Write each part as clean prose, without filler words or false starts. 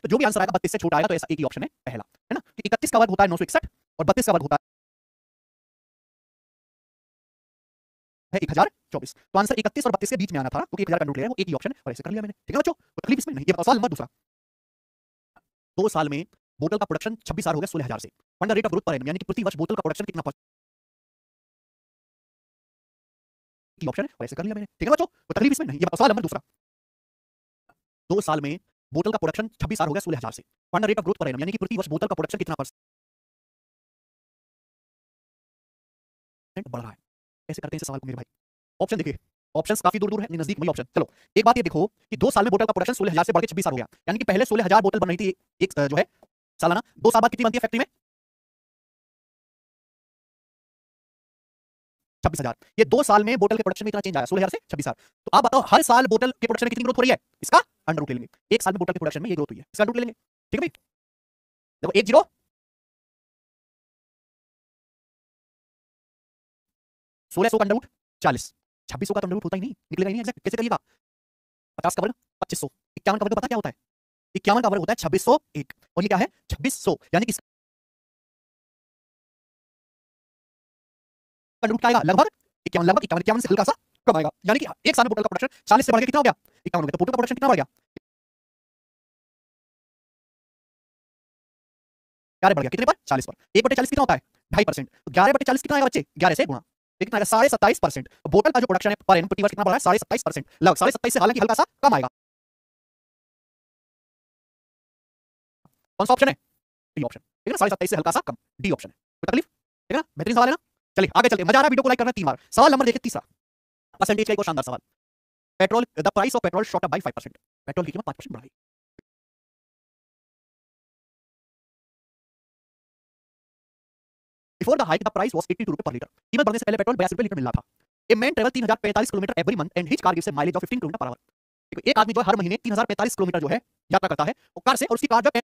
तो जो भी आंसर आएगा 32 से छोटा आएगा, तो ऐसा एक ही ऑप्शन है पहला, है ना। कि 31 का वर्ग होता है 961 और 32 का वर्ग होता है 1024। तो आंसर 31 और 32 के बीच में आना था, क्योंकि 1000 का नोट ले रहे हैं, वो एक ही ऑप्शन है और ऐसे कर लिया मैंने। ठीक है बच्चों, कोई तकलीफ इसमें नहीं। ये बताओ सवाल नंबर दूसरा। 2 साल में बोतल का प्रोडक्शन 26,000 हो गया 16,000 से। Find the rate of growth per annum, यानी कि प्रति वर्ष बोतल का प्रोडक्शन कितना की ऑप्शन है और ऐसे कर लिया मैंने। ठीक है बच्चों, कोई तकलीफ इसमें नहीं। ये बताओ सवाल नंबर दूसरा। 2 साल में बोतल का प्रोडक्शन 26,000 हो गया 16,000 से। Find the rate of growth per annum, यानी कि प्रति वर्ष बोतल का प्रोडक्शन कितना परसेंट बढ़ रहा है। कैसे करते हैं इस सवाल को मेरे भाई? ऑप्शन देखिए, ऑप्शंस काफी दूर दूर है, नजदीक वही ऑप्शन। चलो एक बात ये देखो कि 2 साल में बोतल का प्रोडक्शन 16,000 से बढ़ के 26,000 हो गया, यानी कि पहले 16,000 बोतल बन रही थी एक जो है सालाना। 2 साल बाद कितनी बनती है फैक्ट्री में? 26,000। ये 2 साल में बोतल के प्रोडक्शन में इतना चेंज आया, 16,000 से 26,000। तो आप बताओ हर साल बोतल के प्रोडक्शन में कितनी ग्रोथ हो रही है? इसका अंडर रूट ले लेंगे। एक साल में बोतल के प्रोडक्शन में ये ग्रोथ हुई है, इसका अंडर रूट ले लेंगे। ठीक है भाई, देखो 10 1600 का अंडर रूट 40, 2600 का तो अंडर रूट होता ही नहीं, निकलेगा ही नहीं एग्जैक्ट। कैसे करिएगा? 50 का वर्ग 2500, 51 का वर्ग पता क्या होता है? 51 का वर्ग होता है 2601 और ये क्या है 2600, यानी कि इसका अंडर रूट क्या आएगा? लगभग 51, लगभग 51, 51 से हल्का सा कम आएगा। यानी कि एक साल में बोतल का प्रोडक्शन 40 से बढ़ के कितना हो गया? 51 हो गया। तो बोतल का प्रोडक्शन कितना बढ़ गया? क्या बढ़ गया? कितने पर? 40 पर। 1/40 कितना होता है? 2.5%। तो 11/40 कितना आएगा बच्चे? 11 से गुणा, ये कितना आएगा? 27.5%। तो बोतल का जो प्रोडक्शन है पर एनम प्रति वर्ष कितना बढ़ रहा है? 27.5%, लगभग 27.5 से हालांकि हल्का सा कम आएगा। कौन सा ऑप्शन है? D option. ठीक है ना, 27.5 से हल्का सा कम, डी ऑप्शन है। कोई तकलीफ? ठीक है ना, बेहतरीन सवाल है ना। चलिए आगे चलते हैं, मजा आ रहा है, वीडियो को लाइक करना 3 बार। सवाल नंबर देखिए तीसरा, परसेंटेज का एक और शानदार सवाल। Petrol, the price of petrol shot up by 5%। Petrol की कीमत 5% बढ़ गई। Before the hike the price was 82 रुपए पर लीटर। कीमत बढ़ने से पहले पेट्रोल 82 रुपए लीटर मिल रहा था। A man travel 3045 kilometre every month and his car gives A mileage of 15 kilometre per hour. एक आदमी जो है हर महीने 3045 किलोमीटर जो है यात्रा करता है वो कार से, और उसकी कार जो है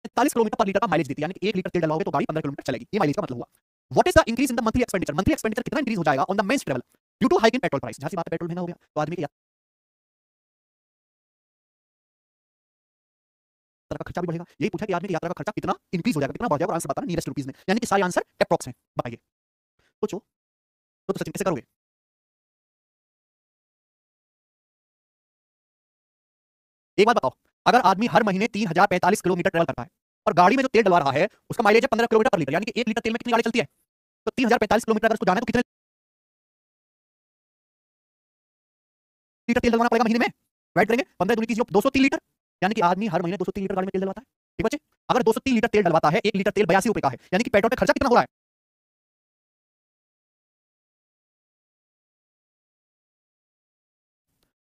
45 किलोमीटर पर लीटर का माइलेज देती है, यानी कि 1 लीटर तेल डलवाओगे तो गाड़ी 15 किलोमीटर चलेगी। ये माइलेज का मतलब हुआ। What is the increase in the monthly expenditure? Monthly expenditure कितना इंक्रीज हो जाएगा on the man's travel due to hike in petrol price? जहां से बात है पेट्रोल महंगा हो गया तो आदमी की यात्रा का खर्चा भी बढ़ेगा। यही पूछा कि आदमी की यात्रा का खर्चा कितना इंक्रीज हो जाएगा, कितना बढ़ जाएगा, और आंसर बताना नियरेस्ट रुपीस में, यानी कि सारे आंसर अप्रॉक्स हैं। बताइए सोचो। तो सचिन कैसे करोगे? एक बात बताओ, अगर आदमी हर महीने 3045 किलोमीटर ट्रेवल करता है और गाड़ी में जो तेल डलवा रहा है उसका माइलेज है 15 किलोमीटर पर लीटर, यानी कि 1 लीटर तेल में कितनी गाड़ी चलती है? तो 3045 किलोमीटर अगर उसको जाना है तो कितने लीटर तेल डलवाना पड़ेगा महीने में? ऐड करेंगे 15 दूनी कीजिए 203 लीटर, यानी कि आदमी हर महीने 203 लीटर गाड़ी में तेल डलवाता है। ठीक बच्चे, अगर 203 लीटर तेल डलवाता है, 1 लीटर तेल 82 रुपए का है, यानी कि पेट्रोल पे खर्चा कितना हो रहा है?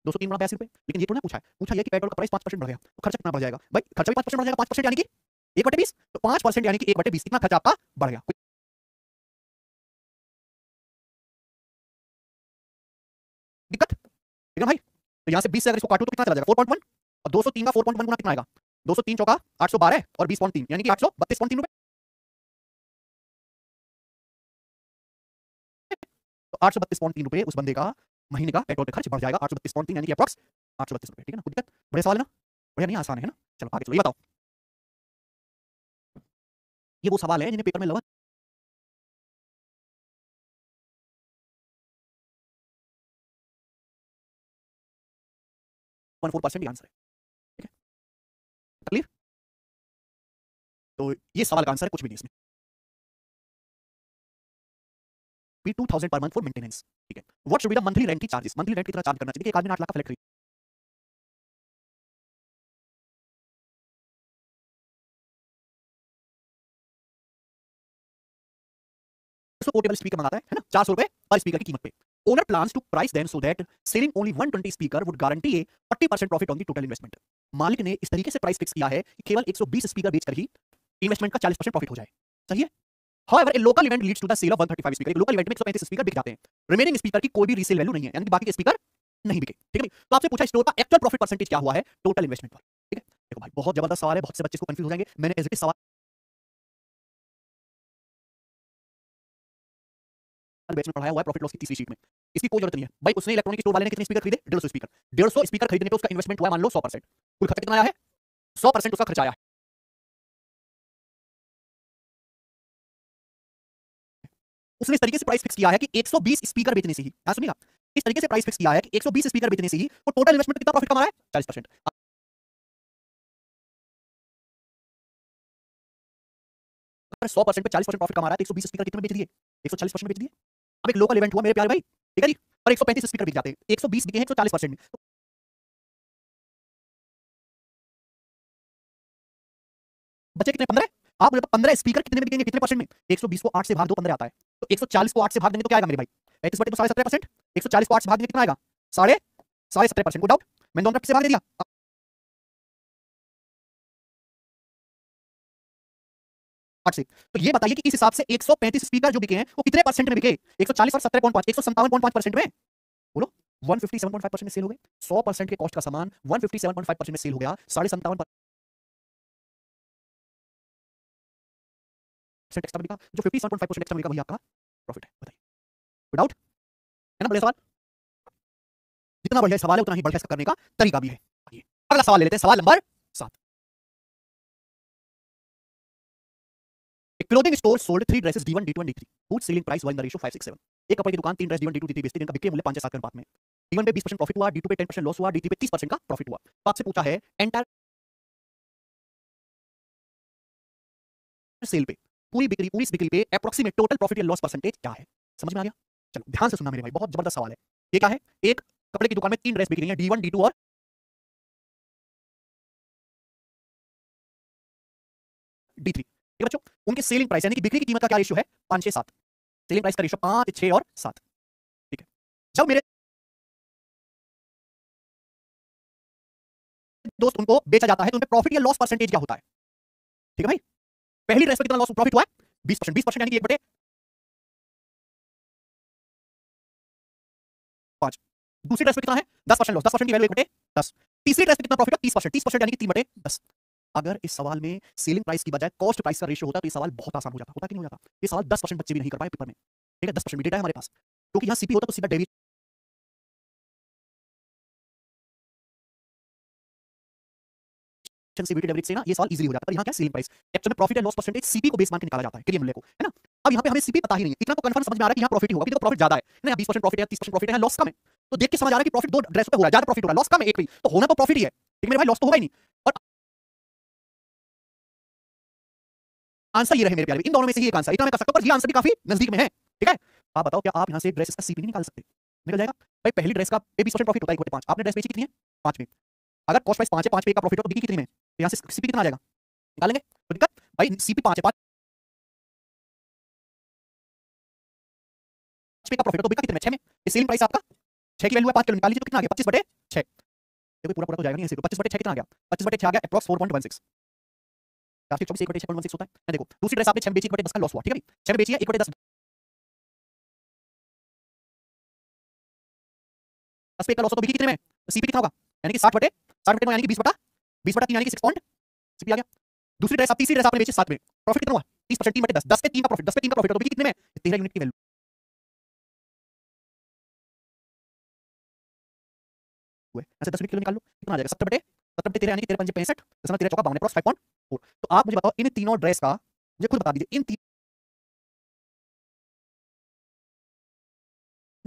203 गुणा 82 रुपए। लेकिन ये तो ना पूछा है, पूछा ये कि पेट्रोल का प्राइस 5% बढ़ गया तो खर्चा कितना बढ़ जाएगा? भाई खर्चा भी 5% बढ़ जाएगा, 5% यानी कि 1/20, तो 5% यानी कि 1/20 कितना खर्चा आपका बढ़ गया। कोई दिक्कत? ठीक है भाई, तो यहाँ से 20 से अगर इसको काटो तो कितना चला जाएगा? 4.1, और 203 का 4.1 गुना कितना आएगा? 203 चौका 812 और 20.3 यानी कि 832.3 रुपए। तो 832.3 रुपए उस बंदे का महीने का पेट्रोल पे खर्च बढ़ जाएगा, 832.3 यानी कि अप्रॉक्स 832 रुपए। ठीक है ना, कोई दिक्कत? बड़े सवाल है ना, बढ़िया नहीं, आसान है ना। चलो आगे चलो, ये बताओ, ये वो सवाल है जिन्हें पेपर में लगभग 14% आंसर है। ठीक है, तकलीफ? तो ये सवाल का आंसर है कुछ भी नहीं इसमें, भी 2000 पर मंथ फॉर मेंटेनेंस। ठीक है, what should be the monthly rent की चार्जेस? मंथली रेंट कितना चार्ज करना चाहिए? एक आदमी ने 8 लाख का फ्लैट खरीदा, तो पोर्टेबल स्पीकर मंगाता है ना, 400 रुपए पर स्पीकर की कीमत पे। Owner plans to price them so that selling only 120 speaker would guarantee a 40% profit on the total investment. मालिक ने इस तरीके से प्राइस फिक्स किया है कि केवल 120 स्पीकर बेचकर ही इन्वेस्टमेंट का 40% प्रॉफिट हो जाए। सही है? However, a local event leads to the sale of 135 speaker. एक लोकल इवेंट में 135 स्पीकर बिक जाते हैं, रिमेनिंग स्पीकर की कोई भी रीसेल वैल्यू नहीं है, यानी कि बाकी के स्पीकर नहीं बिके। ठीक है, तो आपसे पूछा स्टोर का एक्चुअल प्रॉफिट परसेंटेज क्या हुआ है टोटल इन्वेस्टमेंट पर। ठीक है, देखो भाई बहुत जबरदस्त सवाल है, बहुत से बच्चे इसको कंफ्यूज हो जाएंगे। मैंने एज इट इज सवाल बैच में पढ़ाया हुआ है प्रॉफिट लॉस की तीसरी शीट में। इसकी कोई जरूरत नहीं है भाई। उसने इलेक्ट्रॉनिक स्टोर वाले ने कितने स्पीकर खरीदे? 150 स्पीकर। 150 स्पीकर खरीदने पे उसका इन्वेस्टमेंट हुआ मान लो 100%। कुल खर्चा कितना आया है? 100% उसका खर्चा आया है। उसने इस तरीके से प्राइस फिक्स किया है कि 120 स्पीकर बेचने से ही, हाँ सुनिएगा, इस तरीके से प्राइस फिक्स किया है कि 120 स्पीकर बेचने से ही वो टोटल इन्वेस्टमेंट कितना प्रॉफिट कमा रहा है? 40%। अगर 100% पे 40% प्रॉफिट कमा रहा है तो 120 स्पीकर कितने में बेच दिए? 140% बेच दिए। अब एक लोकल इवेंट हुआ मेरे प्यारे भाई, ठीक है जी, और 135 स्पीकर बिक जाते हैं। 120 बिके हैं 140% में। तो बचे कितने? 15। आप मुझे 15 स्पीकर कितने में बिकेंगे? कितने परसेंट में? 120 को 8 से भाग दो, 15 आता है। तो 140 को 8 से भाग देंगे तो क्या आएगा मेरे भाई? 35/2 17%। 140 को 8 से भाग देंगे कितना आएगा? साढ़े 17.5%। को डाउट? मैंने दोनों तरफ से भाग दे दिया। 8 से। तो ये बताइए कि इस हिसाब से 135 स्पीकर जो बिके हैं वो कितने परसेंट में बिके? 140 और 17.5, 157.5% में। बोलो 157.5% में सेल हो गए। 100% के कॉस्ट का सामान 157.5% में सेल हो गया। 57.5% एक्स्ट्रा बिका। जो 57.5% एक्स्ट्रा बिका वही आपका प्रॉफिट है। बताइए, विदाउट, है ना बढ़िया सवाल? जितना बढ़िया सवाल है उतना ही बढ़िया इसका करने का तरीका भी है। आइए अगला सवाल ले लेते हैं, सवाल number 7। Clothing store sold 3 dresses D1 D2 and D3 whose selling price was in the ratio 5 6 7। एक कपड़े की दुकान 3 ड्रेस D1 D2 D3 बेचती है जिनका बिक्री मूल्य 5 से 7 के अनुपात में। D1 पे 20% प्रॉफिट हुआ, D2 पे 10% लॉस हुआ, D3 पे 30% का प्रॉफिट हुआ। तो आपसे पूछा है एंटायर सेल पे, पूरी इस बिक्री पे एप्रोक्सीमेट टोटल प्रॉफिट या लॉस परसेंटेज क्या है? समझ में आ गया? चलो ध्यान से सुनना मेरे भाई, बहुत जबरदस्त सवाल है। ये क्या है? एक कपड़े की दुकान में 3 ड्रेस बिक रही है D1 D2 और D3। ठीक है बच्चों, उनके सेलिंग प्राइस यानी कि बिक्री की कीमत का क्या रेशियो है? 5 6 7। सेलिंग प्राइस का रेशियो 5 6 और 7। ठीक है। जब मेरे दोस्त उनको बेचा जाता है तो उनपे प्रॉफिट या लॉस परसेंटेज क्या होता है? ठीक है भाई, पहली ड्रेस पे कितना लॉस प्रॉफिट हुआ है? 20%। 20% यानी कि 1/5। दूसरी ड्रेस पे कितना है? 10% लॉस। 10% की वैल्यू 1/10। तीसरी ड्रेस पे कितना प्रॉफिट है? 30%। 30% यानी कि 3/10। अगर इस सवाल में सेलिंग प्राइस की बजाय कॉस्ट प्राइस का रेशियो होता तो ये सवाल बहुत आसान हो जाता। होता कि नहीं हो जाता? ये सवाल 10% बच्चे भी नहीं कर पाए पेपर में। ठीक है, 10% भी डेटा है हमारे पास, क्योंकि यहाँ सीपी होता तो सीधा डेविएशन से वेटेड एवरेज से ना ये सवाल इजीली हो जाता है। पर यहाँ क्या सेलिंग प्राइस, एक्चुअल में profit and loss percentage CP को बेस मान के निकाला जाता है, क्रिया मूल्य को, है ना? अब यहाँ पे हमें सीपी पता ही नहीं है, इतना तो कंफर्म समझ में आ रहा है कि यहाँ प्रॉफिट ही होगा, क्योंकि तो प्रॉफिट ज्यादा है ना, 20% प्रॉफिट है, 30% प्रॉफिट है, लॉस कम है। तो देख के समझ आ रहा है कि प्रॉफिट दो ड्रेस पे हो रहा है, ज्यादा प्रॉफिट हो रहा है, लॉस कम है एक पे, तो होना तो प्रॉफिट ही है, लेकिन मेरे भाई लॉस तो होगा ही नहीं। और आंसर ये रहे मेरे प्यारे, इन दोनों में से ही एक आंसर, इतना मैं कर सकता हूं, पर ये आंसर भी काफी नजदीक में है। ठीक है, आप बताओ क्या आप यहाँ से एक ड्रेस का सीपी नहीं निकाल सकते? निकल जाएगा भाई। पहली ड्रेस का 20% प्रॉफिट होता है 1/5। आपने ड्रेस बेची कितनी है? 5 में। अगर कॉस्ट प्राइस 5 है, 5 पे का प्रॉफिट हो तो बिकी कितने में? तो यहाँ से सीपी कितना आ जाएगा? निकालेंगे तो दिक्कत भाई, सीपी 5 है, 5 पे का प्रॉफिट हो तो बिका कितने में? 6 में। ये सेलिंग प्राइस आपका 6 की वैल्यू है, 5 किलो निकाल लीजिए तो कितना आ गया? 25/6। देखो पूरा पूरा तो जाएगा नहीं ऐसे, तो 25/6 कितना आ गया? 25/6 आ गया अप्रॉक्स 4.16। 424 1/6.16 होता है। मैं देखो दूसरी ड्रेस आपने 6 में बेची, 1/10 का लॉस हुआ, ठीक है भाई, 6 में बेची है 1/10, 10 पे का लॉस हो तो बिकी कितने में? तो सीपी कितना होगा? यानी कि 60/60/9 यानी कि 20/3 यानी कि 6 पॉइंट सीपी आ गया। दूसरी ड्रेस आप तीसरी ड्रेस आपने बेची 7 में, प्रॉफिट कितना हुआ? 30%, 3/10, 10 पे 3 का प्रॉफिट, 10 पे 3 का प्रॉफिट तो बिकी कितने में? 13 यूनिट की वैल्यू है। ऐसे 10 यूनिट किलो निकाल लो, कितना आ जाएगा? 70/13 यानी कि 13 5 65, 13 चौका 52 अप्रॉक्स 5.4। तो आप मुझे बताओ इन तीनों ड्रेस का, मुझे खुद बता दीजिए, इन तीनों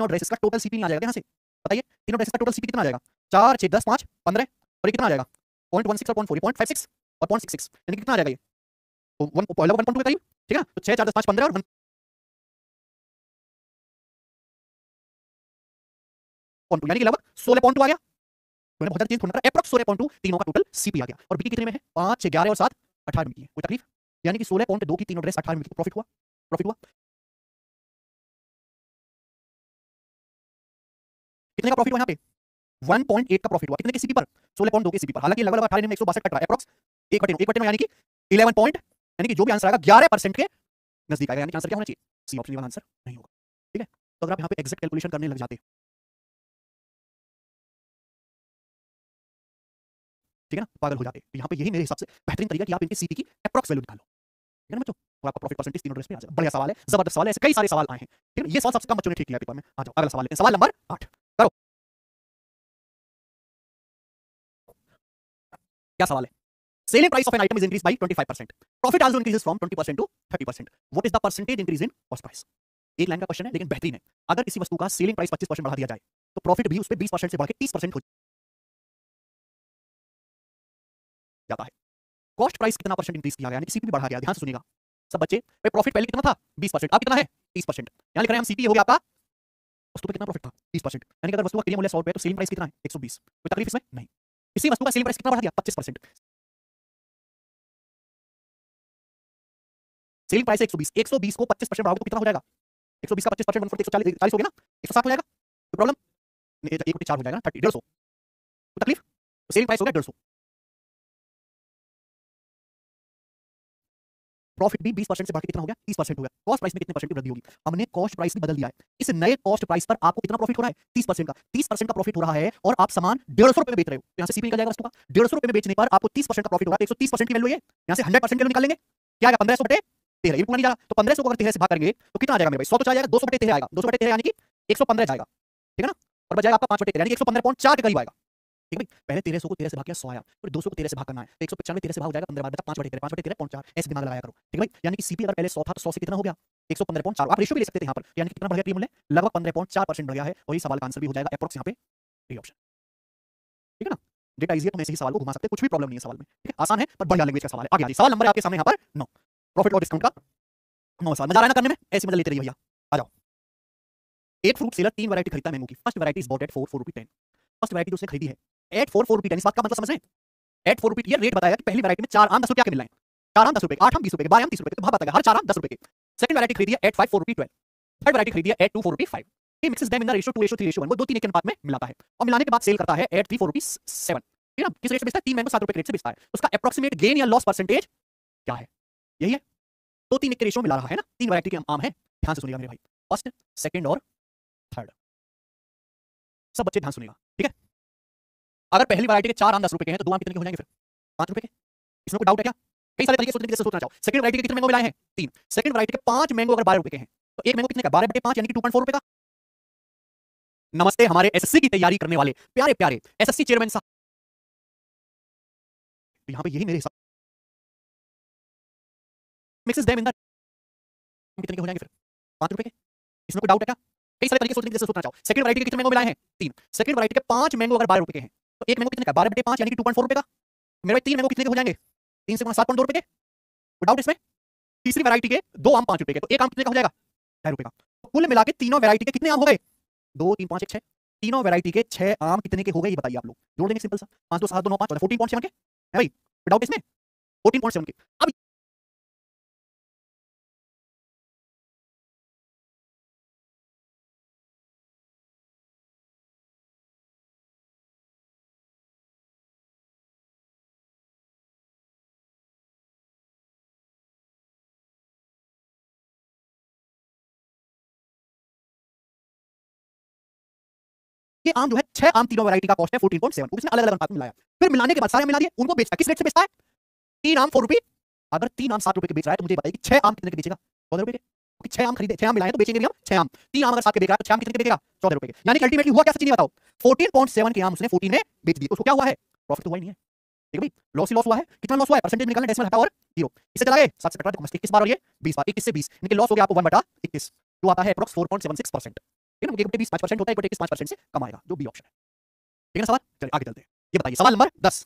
ड्रेसेस का टोटल सीपी नहीं आ जाएगा यहाँ से? बताइए, तीनों ड्रेसेस का टोटल सीपी कितना आ जाएगा? 4 6 10 5 15, और ये कितना आ जाएगा? 0.16 और 0.4, 0.56 और 0.66, यानी कि कितना आ जाएगा ये? तो 1.2 के करीब। ठीक है, तो 6 4 10 5 15 और 1.2 यानी कि लगभग 16.2 आ गया। मैंने बहुत ज्यादा चीज थोड़ा अप्रॉक्स 16.2 तीनों का टोटल सीपी आ गया। और बिकी कितने में है? 5 6 11 और 7 18 में की है। कोई तकलीफ? यानी कि 16.2 की तीनों ड्रेस 18 में की, प्रॉफिट हुआ? प्रॉफिट हुआ? कितने का प्रॉफिट हुआ यहाँ पे? 1.8 का प्रॉफिट हुआ। कितने के सीपी पर? 16.2 के सीपी पर। हालांकि लगभग 18 में 162 कट रहा है अप्रॉक्स। 1/9 यानी कि 11 पॉइंट, यानी कि जो भी आंसर आएगा 11% के नजदीक आएगा, यानी कि आंसर क्या होना चाहिए? सी ऑप्शन वाला आंसर नहीं होगा। ठीक है, तो अगर आप यहाँ पे एग्जैक्ट कैलकुलेशन करने लग जाते, ठीक है ना, पागल हो जाते, तो यहाँ पे यही मेरे हिसाब से बेहतरीन तरीका कि आप इनके सीपी की अप्रॉक्स वैल्यू निकालो। ठीक है ना बच्चों? और आपका प्रॉफिट परसेंटेज तीनों ड्रेस पे आ जाएगा। बढ़िया सवाल है, जबरदस्त सवाल है, ऐसे कई सारे सवाल आए हैं, ठीक है। ये सवाल सबसे कम बच्चों ने ठीक किया पेपर में। आ जाओ अगला सवाल लेते हैं, सवाल नंबर 8 करो। क्या सवाल है? Selling price of an item is increase by 25%, profit also increases from 20% to 30%, what is the percentage increase in cost price? एक लाइन का क्वेश्चन है लेकिन बेहतरीन है। अगर किसी वस्तु का सेलिंग प्राइस 25% बढ़ा दिया जाए तो प्रॉफिट भी उस पे 20% से बढ़ के 30% हो जाता है। कॉस्ट प्राइस कितना परसेंट इंक्रीज किया गया, यानी सीपी भी बढ़ा गया। ध्यान से सुनिएगा सब बच्चे। भाई प्रॉफिट पहले कितना था? 20%, अब कितना है? 30%। यहां लिख रहे हैं हम सीपी हो गया आपका, वस्तु पे कितना प्रॉफिट था? 30%। यानी कि अगर वस्तु का क्रय मूल्य 100 रुपए है तो सेलिंग प्राइस कितना है? 120। कोई तकलीफ इसमें नहीं। इसी वस्तु का सेलिंग प्राइस कितना बढ़ा दिया? 25%। सेलिंग प्राइस है 120, 120 को 25% बढ़ाओगे तो कितना हो जाएगा? 120 का 25% 140 140 हो गया ना, 160 हो जाएगा। कोई प्रॉब्लम नहीं? 1/4 हो जाएगा ना, 30 150। कोई तकलीफ? तो सेलिंग प्राइस हो गया 150, प्रॉफिट भी 20% से बढ़ के कितना हो गया? 30% हो गया। कॉस्ट प्राइस में कितने परसेंट की वृद्धि होगी? हमने कॉस्ट प्राइस भी बदल दिया है। इस नए कॉस्ट प्राइस पर आपको कितना प्रॉफिट हो रहा है? 30% का। 30% का प्रॉफिट हो रहा है और आप सामान 150 रुपए में बेच रहे हो, तो यहां से सीपी निकल जाएगा वस्तु का। 150 रुपए में बेचने पर आपको 30% का प्रॉफिट होगा, तो 130% की वैल्यू है। यहां से 100% की वैल्यू निकाल लेंगे, क्या आएगा? 1500 बटे 13। ये पूरा नहीं जाएगा तो 1500 को अगर 13 से भाग करेंगे तो कितना आ जाएगा मेरे भाई? 100 तो चला जाएगा, 200 बटे 13 आएगा। 200 बटे 13 यानी कि 115 जाएगा, ठीक है ना। और बच जाएगा आपका 5 बटे 13 यानी कि 115.4 के करीब आएगा, ठीक है भाई। पहले 1300 को 13 से भाग किया 100 आया, फिर 200 को 13 से भाग करना है तो 195 13 से भाग हो जाएगा 15 बाद बचा 5 बटे 13, 5 बटे 13.4। ऐसे दिमाग लगाया करो, ठीक है भाई। यानी कि सीपी अगर पहले 100 था तो 100 से कितना हो गया? 115.4। आप रेशियो भी ले सकते थे यहाँ पर, यानी कि कितना बढ़ गया क्रय मूल्य? लगभग 15.4% बढ़ गया है। और ये सवाल का आंसर भी हो जाएगा अप्रॉक्स यहाँ पे डी ऑप्शन, ठीक है ना। डेटा इजी है तो मैं इसी सवाल को घुमा सकते, कुछ भी प्रॉब्लम नहीं है सवाल में, ठीक है। आसान है पर बढ़िया लैंग्वेज का सवाल है। आगे सवाल नंबर आपके सामने यहाँ पर 9, प्रॉफिट और डिस्काउंट का 9 सवाल। मजा आ रहा है ना करने में? ऐसे मजा लेते रहिए भैया। आ जाओ। एक फ्रूट सेलर 3 वैरायटी खरीदता है मैंगो की। First variety is bought at 4 rupee 10। First variety जो उसने खरीदी है एट 4 रुपी 10, इस बात का मतलब समझ रहे हैं? एट 4 रुपी, ये रेट बताया कि पहली वैरायटी में 4 आम 10 रुपए के मिल रहे हैं। 4 आम 10 रुपए के, 8 आम 20 रुपए के, 12 आम 30 रुपए के, तो भाव बताएगा हर 4 आम 10 रुपए के। सेकंड वैरायटी खरीदी है एट 5 4 रुपी 12। थर्ड वैरायटी खरीदी है at 2 4 rupee 5। He mixes them in the ratio 2:3:1, वो 2-3 के अनुपात में मिलाता है और मिलाने के बाद सेल करता है एट 3 4 रुपी 7, ठीक है ना। किस रेट से बेचता है? 3 मैंगो 7 रुपए के रेट से बेचता है। उसका एप्रोक्सीमेट गेन या लॉस परसेंटेज क्या है? यही है, 2-3 के रेशियो में मिला रहा है ना। 3 वैरायटी के आम है, ध्यान से सुनिएगा मेरे भाई। फर्स्ट, सेकंड और थर्ड, सब बच्चे ध्यान सुनिएगा, ठीक है। अगर पहली वैरायटी के 4 आम 10 रुपए के हैं तो 2 आम कितने के हो जाएंगे फिर? 5 रुपए के। इसमें कोई डाउट है क्या? कई सारे तरीके सोचने के, सोचना चाहो। सेकंड वैरायटी के कितने मैंगो मिलाए हैं? 3। सेकंड वैरायटी के 5 मैंगो अगर 12 रुपए के हैं तो एक मैंगो कितने का? 12/5 यानी कि 2.4 रुपए का। नमस्ते हमारे एसएससी की तैयारी करने वाले प्यारे प्यारे एसएससी चेयरमैन साहब, यहां पे यही मेरे हिसाब मिक्सेस देम इन द, कितने के हो जाएंगे फिर? 5 रुपए के। इसमें कोई डाउट है क्या? कई सारे तरीके सोचने के, जैसे सोचना चाहो। सेकंड वैरायटी के कितने मैंगो मिलाए हैं? 3। सेकंड वैरायटी के 5 मैंगो अगर 12 रुपए के हैं तो एक मैंगो कितने का? 12/5 यानी कि 2.4 रुपए का। मेरे भाई 3 मैंगो कितने के हो जाएंगे? 3 से गुणा 7.2 रुपए के। कोई डाउट इसमें? तीसरी वैरायटी के 2 आम 5 रुपए के, तो एक आम कितने का हो जाएगा? 2.5 रुपए का। तो कुल मिला के तीनों वैरायटी के कितने आम हो गए? 2 3 5 1 6। तीनों वैरायटी के 6 आम कितने के हो गए ये बताइए आप लोग। जोड़ देंगे सिंपल सा, 5 2 7 2 9 5 14.7 के, है भाई? कोई डाउट इसमें? 14.7 के। अब ये आम जो है 6 आम तीनों वैरायटी का कॉस्ट है 14.7, उसने अलग अलग अनुपात में मिलाया, फिर मिलाने के बाद सारे मिला दिए, उनको बेचता है। किस रेट से बेचता है? 3 आम 4 रुपए। अगर 3 आम 7 रुपए के बेच रहा है तो मुझे बताइए कि 6 आम कितने के बेचेगा? 14 रुपए के। क्योंकि 6 आम खरीदे, 6 आम मिलाए तो बेचेंगे भी हम 6 आम। 3 आम अगर 7 के बेच रहा है तो 6 आम कितने के बेचेगा? 14 रुपए के। यानी कि अल्टीमेटली हुआ क्या सच्ची नहीं बताओ? 14.7 के आम उसने 14 में बेच दिए, तो उसको क्या हुआ है? प्रॉफिट तो हुआ ही नहीं है, ठीक है भाई। लॉस ही लॉस हुआ है। कितना लॉस हुआ है? परसेंटेज निकालना, डेसिमल हटा और जीरो। इसे चला गए 7 से कटा दो, 21 बार और ये 20 बार, 21 से 20 यानी कि लॉस हो गया आपको 1/21, जो आता है अप्रॉक्स 4.76%, ठीक है ना। 1/20 5% होता है, 1/21 5% से कम आएगा, जो बी ऑप्शन है, ठीक है ना। सवाल चलिए आगे चलते हैं। ये बताइए सवाल number 10।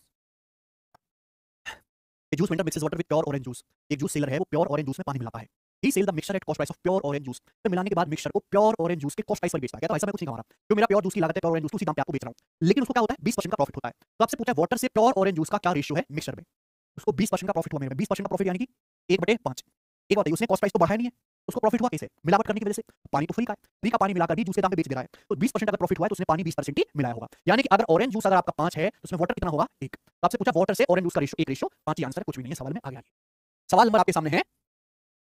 A juice vendor mixes water with pure orange juice. एक जूस सेलर है वो प्योर ऑरेंज जूस में पानी मिलाता है। He sell the mixture at cost price of pure orange juice. फिर मिलाने के बाद मिक्सचर को प्योर ऑरेंज जूस के कॉस्ट प्राइस पर बेचता है। कहता है भाई साहब मैं कुछ नहीं कमा रहा, जो मेरा प्योर जूस की लागत है प्योर ऑरेंज जूस उसी दाम पे आपको बेच रहा हूँ, लेकिन उसको क्या होता है 20% का प्रॉफिट होता है। तो आपसे पूछा वाटर से प्योर ऑरेंज जूस का क्या रेशियो है मिक्सचर में? उसको 20% का प्रॉफिट हुआ, मेरे में 20% का प्रॉफिट यानी कि 1/5। एक बात है उसने कॉस्ट प्राइस तो बढ़ाया नहीं है, उसको प्रॉफिट हुआ कैसे? मिलावट करने की वजह से। पानी तो फ्री का है, फ्री का पानी मिलाकर भी दूसरे दाम पे बेच दे रहा है, तो 20% अगर प्रॉफिट हुआ है तो उसने पानी 20% ही मिलाया होगा। यानी कि अगर ऑरेंज जूस अगर आपका 5 है तो उसमें वाटर कितना होगा? 1। तो आपसे पूछा वाटर से ऑरेंज जूस का रेशियो 1 रेशियो 5 ही आंसर है, कुछ भी नहीं है सवाल में। आगे आगे सवाल नंबर आपके सामने है,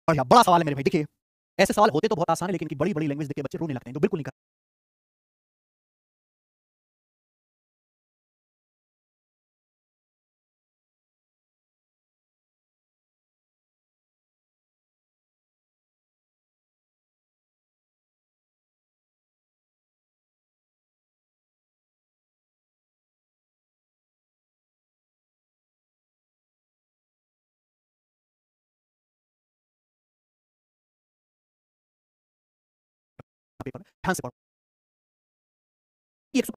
बढ़िया बड़ा सवाल है मेरे भाई। देखिए ऐसे सवाल होते तो बहुत आसान है, लेकिन इनकी बड़ी बड़ी लैंग्वेज देख के बच्चे रोने लगते हैं, तो बिल्कुल नहीं कर पेपर में, ध्यान से पढ़ो। ये 100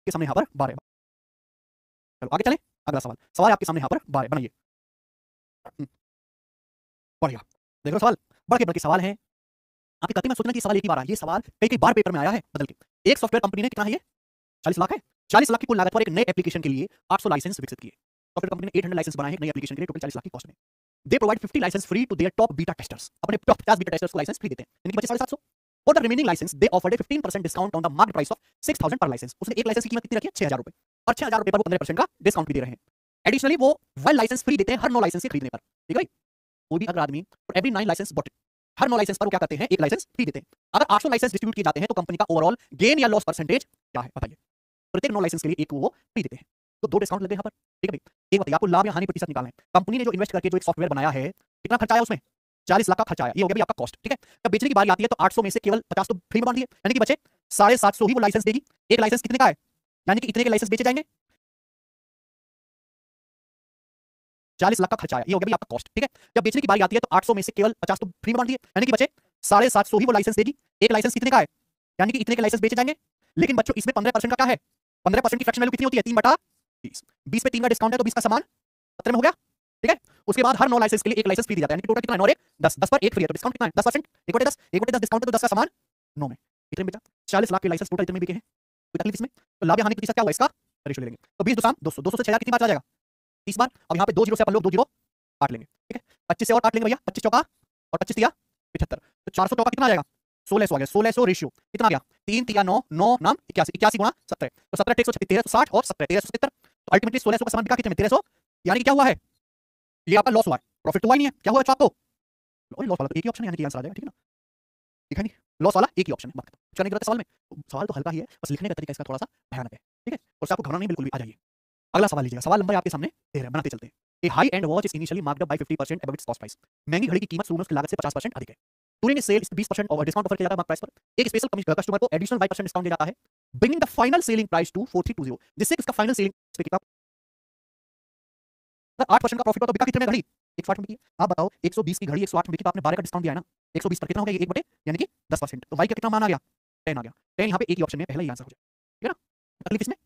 के सामने यहाँ पर 12 है। चलो आगे चलें, अगला सवाल, सवाल आपके सामने यहाँ पर 12 बनाइए। बढ़िया, देख लो सवाल, बढ़ के सवाल है आपके कते में सोचना कि सवाल एक ही बार आया, ये सवाल कई बार पेपर में आया है बदल के। एक सॉफ्टवेयर कंपनी ने, कितना है ये, 40 लाख है, 40 लाख की कुल लागत पर एक नए एप्लीकेशन के लिए 800 लाइसेंस विकसित किए। सॉफ्टवेयर कंपनी ने 800 लाइसेंस बनाए हैं नई एप्लीकेशन के लिए, टोटल 40 लाख की कॉस्ट में। They provide 50 licence free to their top beta testers, अपने टॉप 50 बीटा टेस्टर्स को लाइसेंस फ्री देते हैं, यानी कि बचे 750। For the remaining licence they offered a 15% discount on the market price of 6000 पर लाइसेंस। उसने एक लाइसेंस की कीमत कितनी रखी है, 6000 रुपए, और 6000 रुपए पर वो 15% का डिस्काउंट भी दे रहे हैं। एडिशनली वो 1 लाइसेंस फ्री देते हैं हर 9 लाइसेंस के खरीदने पर, ठीक है भाई। कोई भी अगर आदमी एवरी 9 लाइसेंस बॉट, हर 9 लाइसेंस पर वो क्या करते हैं, एक लाइसेंस फ्री देते हैं। अगर 800 लाइसेंस डिस्ट्रीब्यूट किए जाते हैं तो कंपनी का ओवरऑल गेन या लॉस परसेंटेज क्या है बताइए। प्रत्येक 9 लाइसेंस के लिए एक को वो फ्री देते हैं, तो 2 डिस्काउंट लगे यहाँ पर, ठीक है भाई। एक बताइए, आपको लाभ या हानि प्रतिशत निकालना है। कंपनी ने जो इन्वेस्ट करके जो एक सॉफ्टवेयर बनाया है, कितना खर्चा आया उसमें, 40 लाख का खर्चा आया, ये हो गया भाई आपका कॉस्ट, ठीक है। जब बेचने की बारी आती है तो 800 में से केवल 50 तो फ्री में बांट दिए, यानी कि बचे 750 ही वो लाइसेंस देगी। एक लाइसेंस कितने का है, यानी कि इतने के लाइसेंस बेचे जाएंगे, 40 लाख का खर्चा आया, ये हो गया भाई आपका कॉस्ट, ठीक है। जब बेचने की बारी आती है तो 800 में से केवल 50 तो फ्री में बांट दिए, यानी कि बचे 750 ही वो लाइसेंस देगी। एक लाइसेंस कितने का है, यानी कि इतने के लाइसेंस बेचे जाएंगे। लेकिन बच्चों इसमें 15% का क्या है, 15% की फ्रैक्शन वैल्यू कितनी होती है, 3/20। 20 पे 3 का डिस्काउंट है तो 20 का सामान 17 में हो गया, ठीक है। उसके बाद हर 9 लाइसेंस के लिए एक लाइसेंस फ्री दिया जाता है, यानी कि टोटल कितना है, 9 और 1 10, 10 पर एक फ्री है तो डिस्काउंट कितना है, 10%, 1/10, 1/10 डिस्काउंट है तो 10 का सामान 9 में, इतने में बेचा। 40 लाख के लाइसेंस टोटल इतने में बिके हैं, कोई तकलीफ इसमें। तो लाभ या हानि प्रतिशत क्या हुआ इसका, रेशियो ले लेंगे। तो 20 200, 200 से 6000 कितनी बार चला जाएगा, 30 बार। अब यहाँ पे 2 जीरो से अपन लोग 2 जीरो काट लेंगे, ठीक है। 25 से और काट लेंगे भैया, 25 चौका और 25 तिया 75, तो 400 चौका कितना आ जाएगा, 1600 आ गया। 1600 रेशियो कितना आ गया, 3 तिया 9, 9 नाम 81, 81 गुणा 17, तो 17 136, 1360 और 17 1370, तो अल्टीमेटली 1600 का सामान बिका कितने में, 1300। यानी कि क्या हुआ है, ये आपका लॉस हुआ है, प्रॉफिट तो हुआ ही नहीं है। क्या हुआ आपको, लॉस वाला तो एक ही ऑप्शन है, यानी कि आंसर आ जाएगा, ठीक है ना। ठीक है नहीं, लॉस वाला एक ही ऑप्शन है, बात करने की जरूरत है सवाल में। सवाल तो हल्का ही है, बस लिखने का तरीका इसका थोड़ा सा भयानक है, ठीक है। और आपको घबराना नहीं बिल्कुल भी, आ जाइए अगला सवाल लीजिएगा। सवाल नंबर आपके सामने 13 बनाते चलते हैं। A high end watch is initially marked up by 50% above its cost price. महंगी घड़ी की कीमत शुरू में उसकी लागत से 50% अधिक है। डूरिंग ए सेल 20% और डिस्काउंट ऑफर किया जाता है मार्क प्राइस पर। एक स्पेशल कस्टमर को एडिशनल 5% डिस्काउंट दिया जाता है, bringing the final selling price to 4320, जिससे उसका फाइनल सेलिंग पे कितना, 8% का प्रॉफिट हो तो बिका कितने में घड़ी, 160 में बिकी। आप बताओ 120 की घड़ी 160 में बिकी तो आपने 12 का डिस्काउंट दिया है ना, 120 पर कितना हो गया, ये 1 बटे यानी कि 10%, तो भाई का कितना मान आ गया, 10 आ गया। 10 यहाँ पे एक ही ऑप्शन में पहला ही आंसर हो जाए, ठीक है ना। तकलीफ इसमें,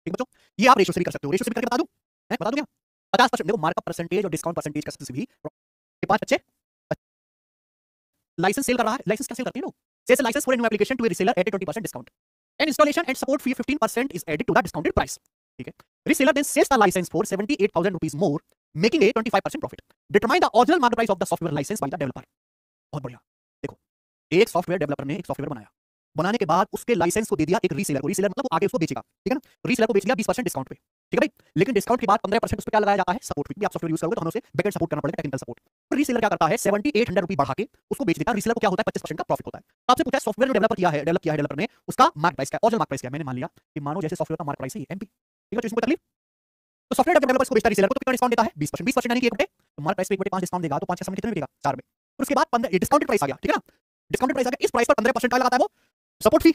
ठीक बच्चों, ये आप रेशियो से भी कर सकते हो, रेशियो से भी करके बता दूं, बता दूं क्या, 50%। देखो मार्कअप परसेंटेज और डिस्काउंट परसेंटेज का से भी 5 बच्चे लाइसेंस सेल कर रहा है। लाइसेंस क्या सेल करते हैं लोग, sells licence for a new application to a reseller at a 20% discount and installation and support fee 15% is added to the discounted price, ठीक है। Reseller then sells the licence for 78,000 rupees more, making a 25% profit. Determine the original market price of the software licence by the developer. बहुत बढ़िया, देखो एक software developer ने एक software बनाया, बनाने के बाद उसके लाइसेंस को दे दिया एक रीसेलर को, रीसेलर मतलब वो आगे उसको बेचेगा, ठीक है ना। रीसेलर को बेच दिया 20% डिस्काउंट पे, ठीक है भाई। लेकिन डिस्काउंट के बाद 15% उस पे क्या लगाया जाता है, सपोर्ट फी। आप सॉफ्टवेयर यूज करोगे तो हमें उसे बैकएंड सपोर्ट करना पड़ेगा, टेक्निकल सपोर्ट। तो रीसेलर क्या करता है, 7800 रुपए बढ़ा के उसको बेच देता है। रीसेलर को क्या होता है, 25% का प्रॉफिट होता है। तो आपसे पूछा सॉफ्टवेयर जो डेवलप किया है डेवलपर ने, उसका मार्केट प्राइस क्या है, ओरिजिनल मार्केट प्राइस क्या है। मैंने मान लिया कि मानो जैसे सॉफ्टवेयर का मार्केट प्राइस है एमपी, ठीक है, तो इसमें तकलीफ। तो सॉफ्टवेयर डेवलपर को बेचता है रीसेलर को, तो कितना डिस्काउंट देता है, 20%। 20% यानी कि 1 बटे, तो मार्केट प्राइस पे 1 बटे 5 डिस्काउंट देगा, तो 5 के समय कितने में देगा, 4 में। फिर उसके बाद 15 डिस्काउंटेड प्राइस आ गया, ठीक है ना। डिस्काउंटेड प्राइस आ गया, इस प्राइस पर 15% का लगाता है वो सपोर्ट फी।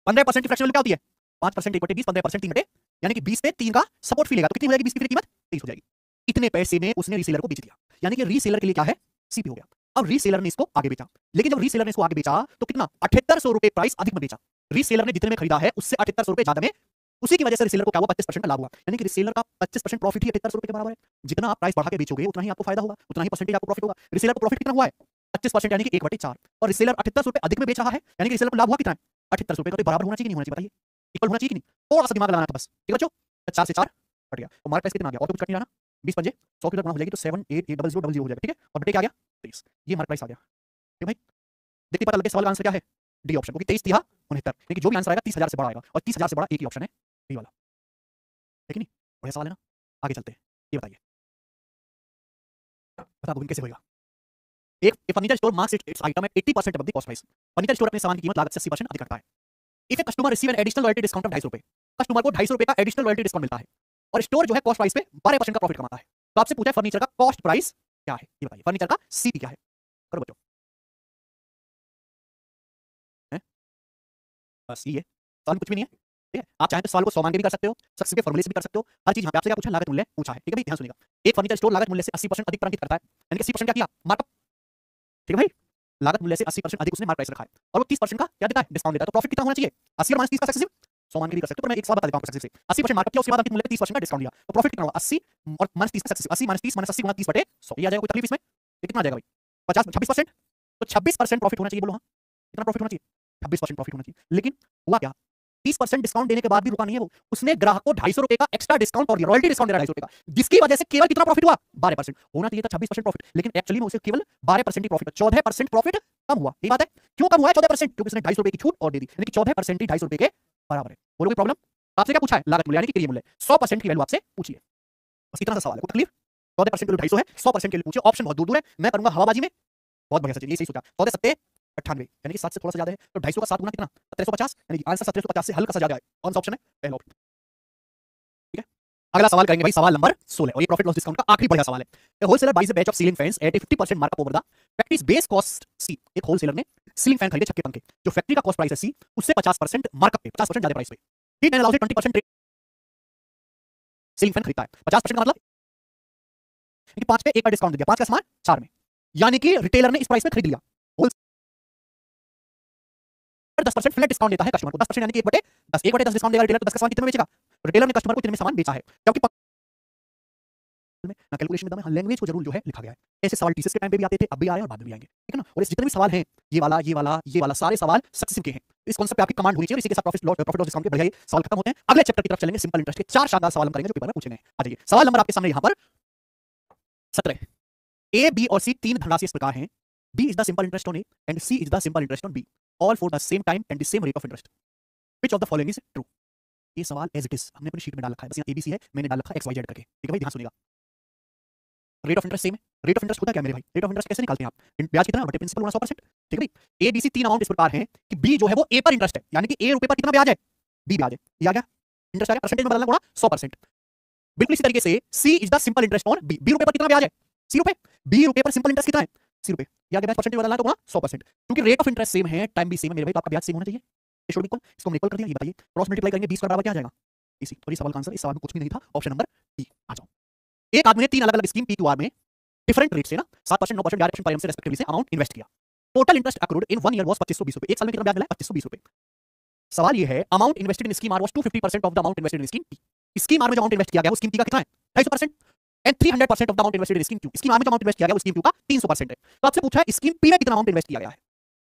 15% की फ्रैक्शन वैल्यू क्या होती है, 5% 1 बटे 20, 15% 3 बटे, यानी कि 20 पे 3 का सपोर्ट फी लेगा, तो कितनी हो जाएगी 20 की कीमत 30 हो जाएगी। इतने पैसे में उसने रीसेलर को बेच दिया, यानी कि रीसेलर के लिए क्या है, सीपी हो गया। अब रीसेलर ने इसको आगे बेचा, लेकिन जब रीसेलर ने इसको आगे बेचा तो कितना, 7800 रुपए प्राइस अधिक में बेचा। रीसेलर ने जितने में खरीदा है उससे 7800 रुपए ज्यादा में, उसी की वजह से रीसेलर को क्या हुआ, 25% का लाभ हुआ। यानी कि रीसेलर का 25% प्रॉफिट ही 7800 रुपए के बराबर है। जितना आप प्राइस बढ़ा के बेचोगे उतना ही आपको फायदा होगा, उतना ही परसेंटेज आपको प्रॉफिट होगा। रीसेलर को प्रॉफिट कितना हुआ है, 25%, यानी कि 1/4, और रीसेलर 7800 रुपए अधिक में बेच रहा है, यानी कि रीसेलर को लाभ हुआ कितना है, 7800 रुपए का। तो बराबर होना चाहिए, नहीं होना चाहिए, बताइए, इक्वल होना चाहिए कि नहीं। थोड़ा सा दिमाग लगाना था बस, ठीक है बच्चों। 4 से 4 कट गया, तो मार्केट प्राइस कितना आ गया, और कुछ कट नहीं रहा ना, 20 पंजे 100 की गुणा हो जाएगी तो 788000 हो जाएगा, ठीक है। और बटे क्या आ गया, 23, ये मार्केट प्राइस आ गया, ठीक है भाई। देखिए पता लगे सवाल का आंसर क्या है, डी ऑप्शन, क्योंकि 23 तिया 69, लेकिन जो भी आंसर आएगा 30,000 से बड़ा आएगा, और 30,000 से बड़ा एक ही ऑप्शन है, डी वाला, है कि नहीं। बढ़िया सवाल है ना। आगे चलते हैं, ये बताइए बता कैसे होगा। एक furniture store marks its item at 80% above the cost price. Furniture store अपने सामान की कीमत लागत से 80% अधिक रखता है। If a customer receive an additional royalty discount of 250 रुपए, कस्टमर को 250 रुपए का एडिशनल रॉयल्टी डिस्काउंट मिलता है, और स्टोर जो है कॉस्ट प्राइस पे 12% का प्रॉफिट कमाता है। तो आपसे पूछा है फर्नीचर का कॉस्ट प्राइस क्या है, ये बताइए, फर्नीचर का सीपी क्या है, करो बच्चों। बस ये सवाल कुछ भी नहीं है, ठीक है। आप चाहें तो सवाल को 100 मान के भी कर सकते हो, सक्सेस के फॉर्मूले से भी कर सकते हो। हर चीज यहाँ पे आपसे क्या पूछा, लागत मूल्य पूछा है, ठीक है भाई। ध्यान सुनिएगा, एक फर्नीचर स्टोर लागत मूल्य से 80% अधिक तरंकित करता है, यानी कि 80% क्या किया, मार्कअप ठीक है भाई, लागत मूल्य से 80% अधिक उसने मार्क प्राइस रखा है और वो 30% का क्या देता है, डिस्काउंट देता है, तो प्रॉफिट कितना होना चाहिए, 80 और -30 का सक्सेसिव 100 मान के भी कर सकते हो, पर मैं एक सवाल बता देता हूं सक्सेसिव से 80% मार्कअप किया, उसके बाद अंकित मूल्य पे 30% का डिस्काउंट दिया, तो प्रॉफिट कितना होगा, 80 और -30 का सक्सेसिव, 80 -30 -80 गुणा 30 बटे 100, ये आ जाएगा, कोई तकलीफ इसमें, ये कितना आ जाएगा भाई, 50 26%, तो 26% प्रॉफिट होना चाहिए, बोलो हाँ, कितना प्रॉफिट होना चाहिए, 26% प्रॉफिट होना चाहिए, लेकिन हुआ क्या, 30% डिस्काउंट देने के बाद भी रुका नहीं है वो, उसने ग्राहक को 250 रुपए का एक्स्ट्रा डिस्काउंट और दिया, रॉयल्टी डिस्काउंट दे रहा है 250 रुपए का, जिसकी वजह से केवल कितना प्रॉफिट हुआ, 12%, होना चाहिए था 26% प्रॉफिट, लेकिन एक्चुअली में उसे केवल 12% ही प्रॉफिट, 14% प्रॉफिट कम हुआ, यही बात है, क्यों कम हुआ है 14%, क्योंकि उसने 250 रुपए की छूट और दे दी, यानी कि 14% ही 250 रुपए के बराबर है, बोलो कोई प्रॉब्लम, आपसे क्या पूछा है, लागत मूल्य यानी कि क्रिया मूल्य, 100% की वैल्यू आपसे पूछी है, बस इतना सा सवाल है, कोई तकलीफ, 14% के लिए 250 है, 100% के लिए पूछिए, ऑप्शन बहुत दूर दूर है, मैं करूंगा हवाबाजी में, बहुत बढ़िया सचिन, ये सही सोचा, 14 सत्ते 98, यानी कि 7 से थोड़ा सा ज्यादा है, तो 250 का 7 गुना कितना, 1750, यानी कि आंसर 1750 से हल्का सा ज्यादा है, कौन सा ऑप्शन है, पहला ऑप्शन, ठीक है। अगला सवाल करेंगे भाई, सवाल नंबर 16, और ये प्रॉफिट लॉस डिस्काउंट का आखिरी बढ़िया सवाल है, wholesaler buys a batch of ceiling fans at 50% markup over the factory's base cost C, एक होलसेलर ने सीलिंग फैन खरीदे छक्के पंखे, जो फैक्ट्री का कॉस्ट प्राइस है सी, उससे 50% मार्कअप पे, 50% ज्यादा प्राइस पे, ही देन अलाउज 20% सीलिंग फैन खरीदता है, 50% का मतलब कि 5 पे 1 का डिस्काउंट दे दिया, 5 का सामान 4 में, यानी कि रिटेलर ने इस प्राइस में खरीद लिया, 10% फ्लैट डिस्काउंट देता है कस्टमर को, 10% यानी कि 1/10, 1/10 डिस्काउंट देगा रिटेलर, तो 10 का सामान कितने में बेचेगा, रिटेलर ने कस्टमर को कितने में सामान बेचा है, क्योंकि में ना कैलकुलेशन में लैंग्वेज को जरूर जो है लिखा गया है, ऐसे सवाल टीसीएस के टाइम पे भी आते थे, अब भी आ रहे हैं और बाद में भी आएंगे, ठीक है ना, और इस जितने भी सवाल हैं, ये वाला ये वाला ये वाला सारे सवाल सक्सेसिव के हैं, इस कॉन्सेप्ट पे आपकी कमांड होनी चाहिए, इसी के साथ प्रॉफिट लॉस डिस्काउंट के बढ़िया सवाल खत्म होते हैं, अगले चैप्टर की तरफ चलेंगे, सिंपल इंटरेस्ट के 4 शानदार सवाल हम करेंगे जो पेपर में पूछे गए, आ जाइए, सवाल नंबर आपके सामने यहां पर 17, ए बी और सी तीन धनराशि इस प्रकार हैं, B is the simple interest on A and C is the simple interest on B, all for the same time and the same rate of interest, which of the following is true, ये सवाल as it is हमने अपनी sheet में डाल रखा है, बस यहाँ एबीसी है, मैंने डाल रखा एक्स वाई जेड करके, ठीक है भाई, ध्यान सुनिएगा, रेट ऑफ इंटरेस्ट सेम है, रेट ऑफ इंटरेस्ट होता क्या मेरे भाई, रेट ऑफ इंटरेस्ट कैसे निकालते हैं आप, ब्याज कितना बटे प्रिंसिपल गुणा 100%, ठीक है भाई, ए बी सी तीन अमाउंट इस प्रकार हैं कि बी जो है वो ए पर इंटरेस्ट है, यानी कि ए रुपए पर कितना ब्याज है, बी ब्याज है, ये आ गया इंटरेस्ट आ गया, परसेंटेज में बदलना गुणा 100%, बिल्कुल इसी तरीके से C is the simple interest on B, B रुपए पर कितना ब्याज है, सी रुपए, बी रुपए पर सिंपल इंटरेस्ट कितना है, सी रुपए, ये आ गया, परसेंटेज बदलना तो गुणा 100%, क्योंकि रेट ऑफ इंटरेस्ट सेम है, टाइम भी सेम है मेरे भाई, तो आपका ब्याज सेम होना चाहिए, ये शुड बी इक्वल, इसको हम इक्वल कर दिया, ये बताइए क्रॉस मल्टीप्लाई करेंगे 20 का बराबर क्या आ जाएगा, इसी, और ये सवाल का आंसर इस सवाल में कुछ भी नहीं था, ऑप्शन नंबर डी, आ जाओ, एक आदमी ने तीन अलग अलग स्कीम पीक्यूआर में डिफरेंट रेट से ना 7%, 9%, 11% पर एनम से रेस्पेक्टिवली से अमाउंट इन्वेस्ट किया, total interest accrued in 1 year was 2520 रुपए, एक साल में कितना ब्याज मिला है, 2520 रुपए, सवाल ये है amount invested in scheme R was 250% of the amount invested in scheme P, scheme R में जो अमाउंट इन्वेस्ट किया गया वो स्कीम पी का कितना है, 250% and 300% of the amount invested in scheme Q, scheme R में जो अमाउंट इन्वेस्ट किया गया वो स्कीम क्यू का 300% है, तो आपसे पूछा है स्कीम पी में कितना अमाउंट इन्वेस्ट किया गया है,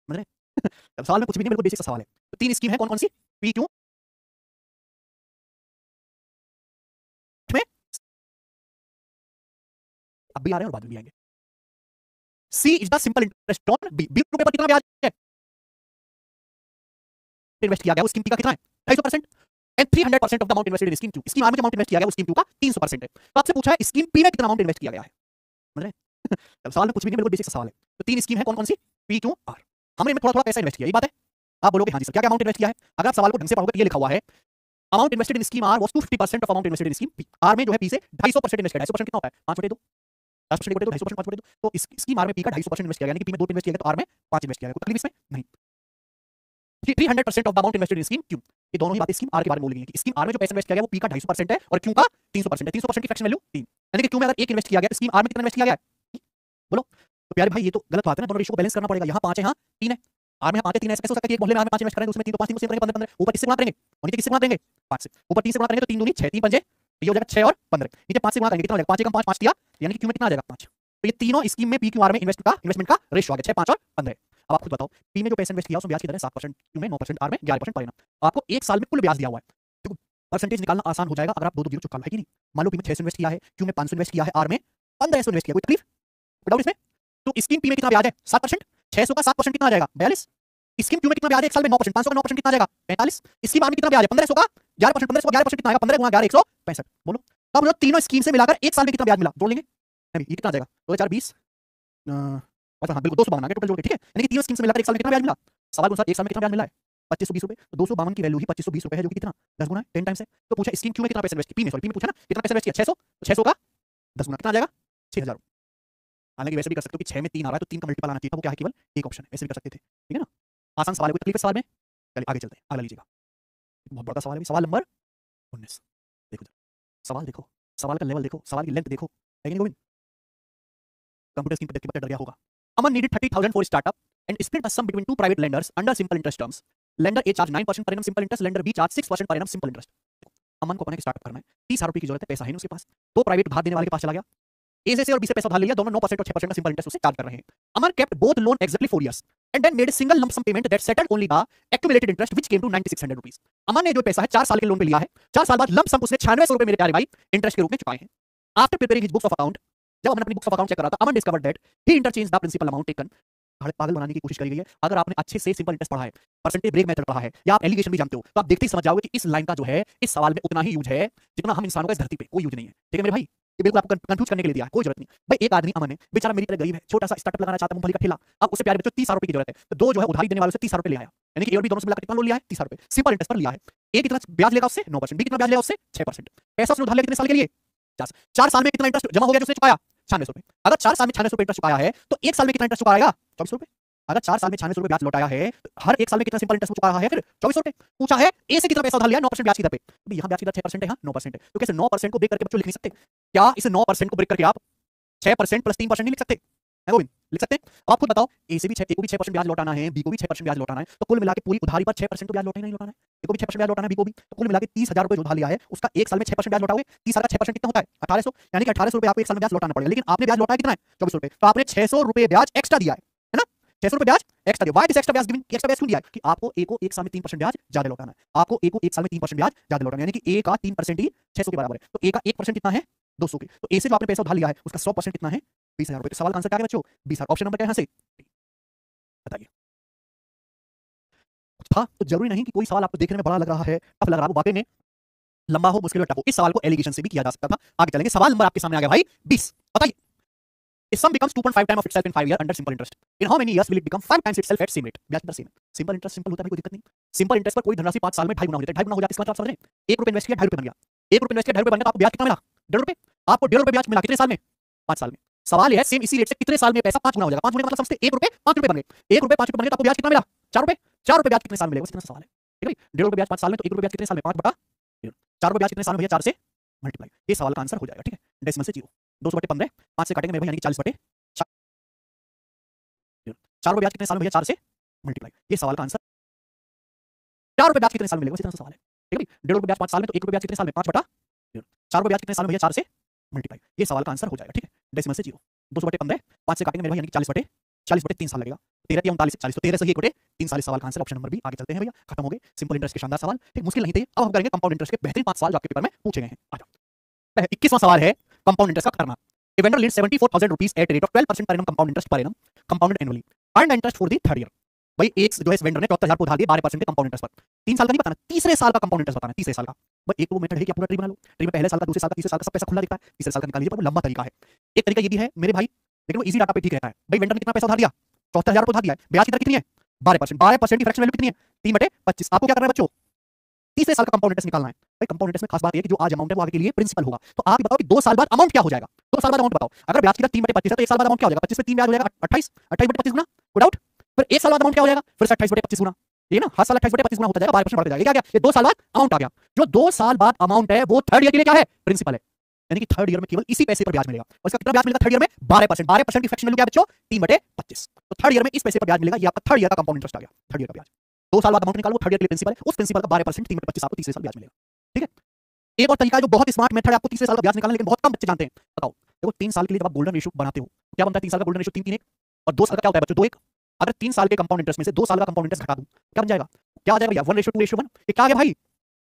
मतलब सवाल में कुछ भी नहीं, बिल्कुल बेसिक सा सवाल है, तो तीन स्कीम है कौन कौन सी, पी क्यू में, अब भी आ रहे हैं और बाद में भी आएंगे, C is the simple interest on B, B रुपए पर कितना ब्याज है इन्वेस्ट किया गया वो स्कीम पी का कितना है, 250% and 300% of the amount invested in scheme Q, scheme R में जो अमाउंट इन्वेस्ट किया गया वो स्कीम क्यू का 300% है, तो आपसे पूछा है स्कीम पी में कितना अमाउंट इन्वेस्ट किया गया है, मतलब सवाल में कुछ भी नहीं, बिल्कुल बेसिक सा सवाल है, तो तीन स्कीम है कौन कौन सी, पी क्यू आर, हमने इनमें थोड़ा थोड़ा पैसा इन्वेस्ट किया, ये बात है, आप बोलोगे हाँ जी सर क्या क्या अमाउंट इन्वेस्ट किया है, अगर आप सवाल को ढंग से पढ़ोगे तो ये लिखा हुआ है amount invested in scheme R was 250% of amount invested in scheme P, R में जो है पी से 250% इन्वेस्ट किया, 250% कितना होता है 5/2, 10% बटे 2 250% 5/2, तो इस स्कीम आर में पी का 250% इन्वेस्ट किया गया, यानी कि पी में 2 इन्वेस्ट किया गया तो आर में 5 इन्वेस्ट किया गया, कोई तकलीफ इसमें नहीं, 300% of the amount invested in scheme Q, ये दोनों ही बातें स्कीम आर के बारे में बोली गई है कि स्कीम आर में जो पैसा इन्वेस्ट किया गया वो पी का 250% है और क्यू का 300% है, 300% की फ्रैक्शन वैल्यू 3, यानी कि क्यू में अगर 1 इन्वेस्ट किया गया स्कीम आर में कितना इन्वेस्ट किया गया है, बोलो, तो प्यारे भाई ये तो गलत बात है ना, दोनों रेशियो को बैलेंस करना पड़ेगा, यहाँ 5 है यहाँ 3 है, आर में 5 है 3 ऐसे कैसे हो सकता है कि एक मोहल्ले में आर में 5 इन्वेस्ट करेंगे उसमें 3 तो 5 3 को सेव करेंगे 15 15, ऊपर किससे गुणा करेंगे और नीचे किससे गुणा करेंगे 5 से, ऊपर 3 से गुणा करेंगे तो 3 दूनी 6, 3 पंजे ये हो जाएगा 6 और 15, नीचे 5 से गुणा करेंगे कितना हो जाएगा 5 एकम 5 5 दिया, यानी कि क्यू में कितना आ जाएगा 5, तो ये तीनों स्कीम में पी क्यू आर में इन्वेस्टमेंट का रेशियो आ गया 6 5 और 15, अब आप खुद बताओ पी में जो पैसा इन्वेस्ट किया उसमें ब्याज कितना है 7%, क्यू में 9%, आर में 11% पर एनम, आपको एक साल में कुल ब्याज दिया हुआ है, देखो परसेंटेज निकालना आसान हो जाएगा अगर आप दो दो जीरो चुका लो, है कि नहीं, मान लो पी में 600 इन्वेस्ट किया है, क्यू में 500 इन्वेस्ट किया है, आर में 1500 इन्वेस्ट किया, कोई तकलीफ डाउट इसमें, तो स्कीम पी में कितना ब्याज है 7%, 600 का 7% कितना आ जाएगा 42, स्कीम क्यू में कितना ब्याज है एक साल में 9%, 500 का 9% कितना आ जाएगा 45, स्कीम आर में कितना ब्याज है 1500 का 11%, 1500 का 11% कितना आएगा 15 गुणा 11 165, बोलो अब मुझे तीनों स्कीम से मिलाकर एक साल में कितना ब्याज मिला जोड़ लेंगे, नहीं ये कितना आ जाएगा 2020 अच्छा हाँ बिल्कुल 252 आ गया टोटल जोड़ के, ठीक है, यानी कि तीनों स्कीम से मिलाकर एक साल में कितना ब्याज मिला, सवाल के अनुसार एक साल में कितना ब्याज मिला है 2520 रुपए, तो 252 की वैल्यू ही 2520 रुपए है जो कि कितना 10 गुना 10 टाइम्स है, तो पूछा स्कीम क्यू में कितना पैसा इन्वेस्ट किया, पी में पूछा ना कितना पैसा इन्वेस्ट किया 600, तो 600 का 10 गुना कितना आ जाएगा 6000, हालांकि वैसे भी कर सकते हो कि 6 में 3 आ रहा है तो 3 का मल्टीपल आना चाहिए था, वो क्या है केवल एक ऑप्शन है, वैसे भी कर सकते थे, ठीक है ना, आसान सवाल है, कोई तकलीफ है सवाल में, चलिए आगे चलते हैं, अगला लीजिएगा, बहुत बड़ा सवाल है, सवाल नंबर 19, देखो सवाल देखो, सवाल का लेवल देखो, सवाल की लेंथ देखो, है कि नहीं गोविंद, कंप्यूटर स्क्रीन पर देख के बच्चा डर गया होगा, Aman needed 30,000 for startup and split the sum between two private lenders under simple interest terms. Lender A charge 9% per annum simple interest, lender B charge 6% per annum simple interest. अमन को अपना एक स्टार्टअप करना है, 30,000 रुपए की जरूरत है, पैसा है नहीं उसके पास, तो प्राइवेट उधार देने वाले के पास चला गया, ए से और बी से पैसा उधार ले लिया, दोनों 9% और 6% का सिंपल इंटरेस्ट उसे चार्ज कर रहे हैं. अमन kept both loan exactly 4 years and then made a single lump sum payment that settled only the accumulated interest which came to 9600 rupees. अमन ने जो पैसा है 4 साल के लोन पे लिया है, 4 साल बाद लंप सम उसने 9600 रुपए मेरे प्यारे भाई इंटरेस्ट के रूप में चुकाए हैं. After preparing his books of account, जब हमने अपनी बुक्स ऑफ अकाउंट चेक करा था, Aman discovered that he interchange the principal amount taken. पागल बनाने की कोशिश करी गई है. अगर आपने अच्छे से सिंपल इंटरेस्ट पढ़ा है, परसेंटेज ब्रेक मेथड पढ़ा है, या आप एलिगेशन भी जानते हो, तो आप देखते ही समझ जाओगे कि इस लाइन का जो है इस सवाल में उतना ही यूज है जितना हम इंसानों का इस धरती पे कोई यूज नहीं है. ठीक है मेरे भाई, ये बिल्कुल आपको कंफ्यूज करने के लिए दिया है, कोई जरूरत नहीं भाई. एक आदमी अमन है, बेचारा मेरी तरह गरीब है, छोटा सा स्टार्टअप लगाना चाहता है, मूंगफली का ठेला. अब उससे प्यारे बच्चों 30,000 रुपए की जरूरत है, तो दो जो है उधारी देने वाले से 30,000 रुपए ले आया, यानी कि ए और बी दोनों से मिलाकर कितना लोन लिया है, 30,000 रुपए सिंपल इंटरेस्ट पर लिया है. ए कितना ब्याज लेगा उससे 9%, बी कितना ब्याज लेगा उससे 6%. पैसा उसने उधार लिया कितने साल के लिए, 4 साल में कितना इंटरेस्ट जमा हो गया जो उसने चुकाया 9600 रुपए. अगर 4 साल में 9600 रुपए इंटरेस्ट चुकाया है तो 1 साल में कितना इंटरेस्ट चुकाएगा 2400 रुपए. अगर 4 साल में 9600 रुपए ब्याज लौटाया है तो हर 1 साल में कितना सिंपल इंटरेस्ट चुका रहा है फिर 2400 रुपए. पूछा है ए से कितना पैसा उधार लिया 9% ब्याज की दर पे, तो यहां ब्याज की दर 6% है, यहां 9% है, तो कैसे 9% को ब्रेक करके बच्चों लिख नहीं सकते क्या? इस 9% को ब्रेक करके आप 6% प्लस 3% नहीं लिख सकते है गोविंद, लिख सकते हैं. अब आप खुद बताओ, ए से भी 6, ए को भी 6% ब्याज लौटाना है, बी को भी 6% ब्याज लौटाना है, तो कुल मिला के पूरी उधारी पर 6% तो ब्याज लौटाना ही नहीं लौटाना है. ए को भी 6% ब्याज लौटाना है, बी को भी, तो कुल मिला के 30,000 रुपए जो उधार लिया है उसका 1 साल में 6% ब्याज लौटाओगे, 30 साल का 6% कितना होता है 1800, यानी कि 1800 रुपए आपको 1 साल में ब्याज लौटाना पड़ेगा. लेकिन आपने ब्याज लौटाया कितना है 2400 रुपए, तो आपने 600 रुपए ब्याज एक्स्ट्रा दिया है ना, 600 रुपए ब्याज एक्स्ट्रा दिया. व्हाई दिस एक्स्ट्रा ब्याज गिवन, एक्स्ट्रा ब्याज क्यों दिया है कि आपको ए को 1 साल में 3% ब्याज ज्यादा लौटाना है, आपको ए को 1 साल में 3% ब्याज ज्यादा लौटाना है, यानी कि ए का 3% ही 600 के बराबर है, तो ए का 1% कितना है 200 के, तो ए से जो आपने पैसा उधार लिया है उसका 100% कितना है 20,000 रुपए. तो सवाल का आंसर क्या है बच्चों 20,000. ऑप्शन नंबर क्या है यहां से बताइए. था तो जरूरी नहीं कि कोई सवाल आपको देखने में बड़ा लग रहा है, टफ लग रहा है, वो वाकई में लंबा हो, मुश्किल हो, टफ हो. इस सवाल को एलिगेशन से भी किया जा सकता था. आगे चलेंगे, सवाल नंबर आपके सामने आ गया भाई 20. बताइए, if sum becomes 2.5 times of itself in 5 years under simple interest, in how many years will it become 5 times itself at same rate? ब्याज दर सेम है. सिंपल इंटरेस्ट सिंपल होता है, कोई दिक्कत नहीं. सिंपल इंटरेस्ट पर कोई धनराशि 5 साल में 2.5 गुना हो जाता है. 2.5 गुना हो जाता है, इसका मतलब आप समझ रहे हैं, 1 रुपए इन्वेस्ट किया 2.5 रुपए बन गया, 1 रुपए इन्वेस्ट किया 2.5 रुपए बन गया, तो आपको ब्याज कितना मिला 1.5 रुपए. आपको 1.5 रुपए ब्याज मिला कितने साल में 5 साल में. सवाल है सेम इसी रेट से कितने साल में पैसा 5 गुना हो जाएगा. 5 गुना का मतलब समझते 1 रुपए 5 रुपए बन गए, 1 रुपए 5 रुपए बन गए, तो आपको ब्याज कितना मिला 4 रुपए. 4 रुपए ब्याज कितने साल में मिलेगा, इतना सवाल है. ठीक है भाई, 1.5 रुपए ब्याज 5 साल में, तो 1 रुपए ब्याज कितने साल में 5 बटा 4 रुपए ब्याज कितने साल में भैया 4 से मल्टीप्लाई. ये सवाल का आंसर हो जाएगा. ठीक है, डेसिमल से 0, 200/15 5 से काटेंगे मेरे भाई, यानी कि 40/4. 4 रुपए ब्याज कितने साल में भैया 4 से मल्टीप्लाई. ये सवाल का आंसर 4 रुपए ब्याज कितने साल में मिलेगा, इतना सवाल है. ठीक है भाई, 1.5 रुपए ब्याज 5 साल में, तो 1 रुपए ब्याज कितने साल में 5 बटा 4 रुपए ब्याज कितने साल में भैया 4 से मल्टीप्लाई. ये सवाल का आंसर हो जाएगा. ठीक है, डेसिमल से 0, 200/15 5 से काटेंगे मेरे भाई, यानी कि 40/3 साल लगेगा. 13 या 39 40, तो 13 से ही कोटे 3 साल. इस सवाल का आंसर ऑप्शन नंबर बी. आगे चलते हैं भैया, खत्म हो गए सिंपल इंटरेस्ट के शानदार सवाल. ठीक, मुश्किल नहीं थे. अब हम करेंगे कंपाउंड इंटरेस्ट के बेहतरीन 5 सवाल जो आपके पेपर में पूछे गए हैं. आ जाओ, 21वां सवाल है कंपाउंड इंटरेस्ट का करना. A vendor lent 74,000 rupees at a rate of 12% per annum compound interest per annum compounded annually. Earned interest for the third year. भाई एक जो है इस वेंडर ने 74,000 को उधार दिया 12% के कंपाउंड इंटरेस्ट पर. 3 साल का नहीं बताना, तीसरे साल का कंपाउंड इंटरेस्ट बताना. तीसरे साल का भाई, एक वो मेथड है कि आप पूरा ट्री बना लो. ट्री में पहले साल का, दूसरे साल का, तीसरे साल का सब पैसा खुला दिखता है. तीसरे साल का निकाल लीजिए, पर वो लंबा तरीका है. एक तरीका ये भी है मेरे भाई, लेकिन वो इजी डाटा पे ठीक रहता है. भाई वेंडर ने कितना पैसा उधार दिया 74,000 को उधार दिया है, ब्याज की दर कितनी है 12%. 12% की फ्रैक्शन वैल्यू कितनी है 3/25. आपको क्या करना है बच्चों, तीसरे साल का कंपाउंड इंटरेस्ट निकालना है. भाई कंपाउंड इंटरेस्ट में खास बात है कि जो आज अमाउंट है वो आगे के लिए प्रिंसिपल होगा. तो आप बताओ कि 2 साल बाद अमाउंट क्या हो जाएगा. 2 साल बाद अमाउंट बताओ. अगर ब्याज की दर 3/25 है तो 1 साल बाद अमाउंट क्या हो जाएगा, 25 में 3 ब्याज हो जाएगा 28, 28/25 गुना, कोई डाउट. फिर 1 साल बाद अमाउंट क्या हो जाएगा, फिर से 28/25 गुना. ये ना हर साल 28/25 गुना होता जाएगा, 12% बढ़ता जाएगा. ये क्या गया, ये 2 साल बाद अमाउंट आ गया. जो 2 साल बाद अमाउंट है वो थर्ड ईयर के लिए क्या है प्रिंसिपल है, यानी कि थर्ड ईयर में केवल इसी पैसे पर ब्याज मिलेगा. और इसका कितना ब्याज मिलेगा थर्ड ईयर में 12%. 12% की फ्रैक्शन वैल्यू क्या है बच्चों 3/25. तो थर्ड ईयर में इस पैसे पर ब्याज मिलेगा. ये आपका थर्ड ईयर का कंपाउंड इंटरेस्ट आ गया. थर्ड ईयर का ब्याज 2 साल बाद अमाउंट निकालो, थर्ड ईयर के लिए प्रिंसिपल है, उस प्रिंसिपल का 12% 3/25 आपको तीसरे साल ब्याज मिलेगा. ठीक है, एक और तरीका है जो बहुत स्मार्ट मेथड है आपको तीसरे साल का ब्याज निकालना, लेकिन बहुत कम बच्चे जानते हैं. बताओ, देखो 3 साल के लिए जब आप गोल्डन रेशियो बनाते हो क्या बनता है, 3 साल का गोल्डन रेशियो 3-3-1, और 2 साल का क्या होता है बच्चों 2-1. अगर 3 साल के कंपाउंड इंटरेस्ट में से 2 साल का कंपाउंड इंटरेस्ट घटा दूं क्या बन जाएगा, क्या आ जाएगा भैया 1:2:1. ये क्या आ गया भाई,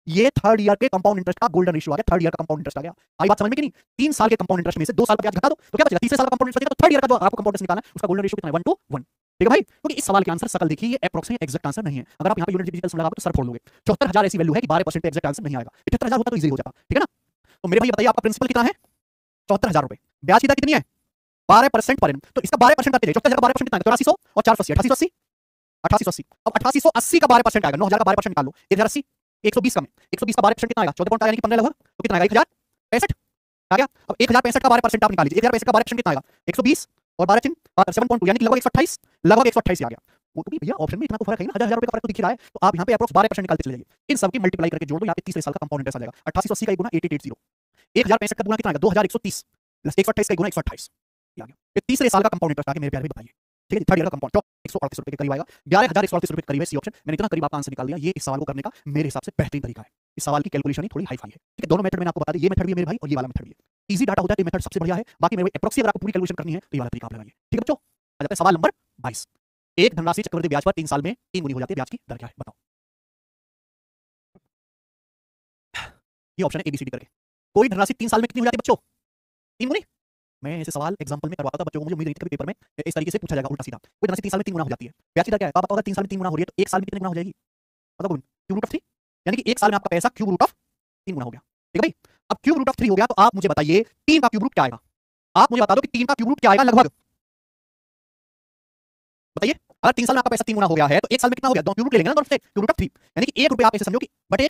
ये थर्ड ईयर के कंपाउंड इंटरेस्ट का गोल्डन रेशियो आ गया. थर्ड ईयर का कंपाउंड इंटरेस्ट आ गया. आई बात समझ में कि नहीं. 3 साल के कंपाउंड इंटरेस्ट में से 2 साल का ब्याज घटा दो तो क्या बचेगा, तीसरे साल का कंपाउंड इंटरेस्ट बचेगा. तो थर्ड ईयर का जो आपको कंपाउंड इंटरेस्ट निकालना है उसका गोल्डन रेशियो कितना है 1:1. ठीक है भाई, क्योंकि इस सवाल के आंसर सकल देखिए, ये एप्रोक्स है, एग्जैक्ट आंसर नहीं है. अगर आप यहां पे यूनिट डिजिटल लगाओगे तो सर फोड़ लोगे. 74,000 ऐसी वैल्यू है कि 12% पे एग्जैक्ट आंसर नहीं आएगा. 78,000 होता तो इजी हो जाता. ठीक है ना. तो मेरे भाई बताइए आपका प्रिंसिपल कितना है 74,000 रुपए, ब्याज की दर कितनी है 12% पर एनम. तो इसका 12% करते जाइए. 74,000 का 12% कितना है 8400 और 480 8880 8880. अब 8880 का 12% आएगा, 9,000 का 12% निकाल लो, 1080 120 कम है. 120 का 12% कितना आएगा 14 यानी कि 15 लगभग. तो कितना आएगा 1065 आ गया. अब 1065 का 12% आप निकाल लीजिए. 1065 का 12% कितना आएगा 120 और 12 3 7.2 यानी कि लगभग 128, लगभग 128 आ गया. वो तो भैया ऑप्शन में इतना तो फर्क है ना, 1000 रुपए का फर्क तो दिख रहा है. तो आप यहां पे अप्रोक्स 12% निकालते चले जाइए. इन सब की मल्टीप्लाई करके जोड़ दो, यहां पे तीसरे साल का कंपाउंड इंटरेस्ट आ जाएगा. 8880 का गुना 8880, 1065 का गुना कितना आएगा 2130 प्लस 128 का गुना 128 आ गया. ये तीसरे साल का कंपाउंड इंटरेस्ट आ गया मेरे प्यारे भाई. बताइए ठीक है, थर्ड ईयर का कंपाउंड 138 रुपए के करीब आएगा, 11,138 रुपए के करीब है सी ऑप्शन। मैंने इतना करीब आपका आंसर निकाल दिया। ये इस सवाल को करने का मेरे हिसाब से बेहतरीन तरीका है। इस सवाल की कैलकुलेशन ही थोड़ी हाई फाई है। ठीक है, दोनों मेथड मैंने आपको बता दिया, ये मेथड भी है मेरे भाई और ये वाला मेथड भी है। इजी डाटा होता है तो ये मेथड सबसे बढ़िया है। बाकी मेरे अप्रोक्सी अगर आपको पूरी कैलकुलेशन करनी है तो ये वाला तरीका आप लगाइए। ठीक है बच्चों, आ जाते हैं सवाल नंबर 22। एक धनराशि चक्रवृद्धि ब्याज पर 3 साल में 3 गुनी हो जाती है, ब्याज की दर क्या है बताओ। ये ऑप्शन है एबीसीडी करके। कोई धनराशि 3 साल में कितनी हो जाती है बच्चों? 3 गुनी। मैं ऐसे सवाल एग्जांपल में करवाता था बच्चों को, मुझे उम्मीद नहीं थी कभी पेपर में इस तरीके से पूछा जाएगा उल्टा सीधा। कोई धनराशि 3 साल में 3 गुना हो जाती है, ब्याज की दर क्या है? आप बताओ, अगर 3 साल में 3 गुना हो रही है तो 1 साल में कितने गुना हो जाएगी? बताओ, क्यूब रूट ऑफ 3, यानी कि 1 साल में आपका पैसा क्यूब रूट ऑफ 3 गुना हो गया। ठीक है भाई, अब क्यूब रूट ऑफ 3 हो गया तो आप मुझे बताइए 3 का क्यूब रूट क्या आएगा? आप मुझे बता दो कि 3 का क्यूब रूट क्या आएगा लगभग, बताइए। अगर 3 साल में आपका पैसा 3 गुना हो गया है तो 1 साल में कितना हो गया? 2 क्यूब रूट ले लेंगे ना, दोनों से क्यूब रूट ऑफ 3, यानी कि 1 रुपए आप ऐसे समझो कि बट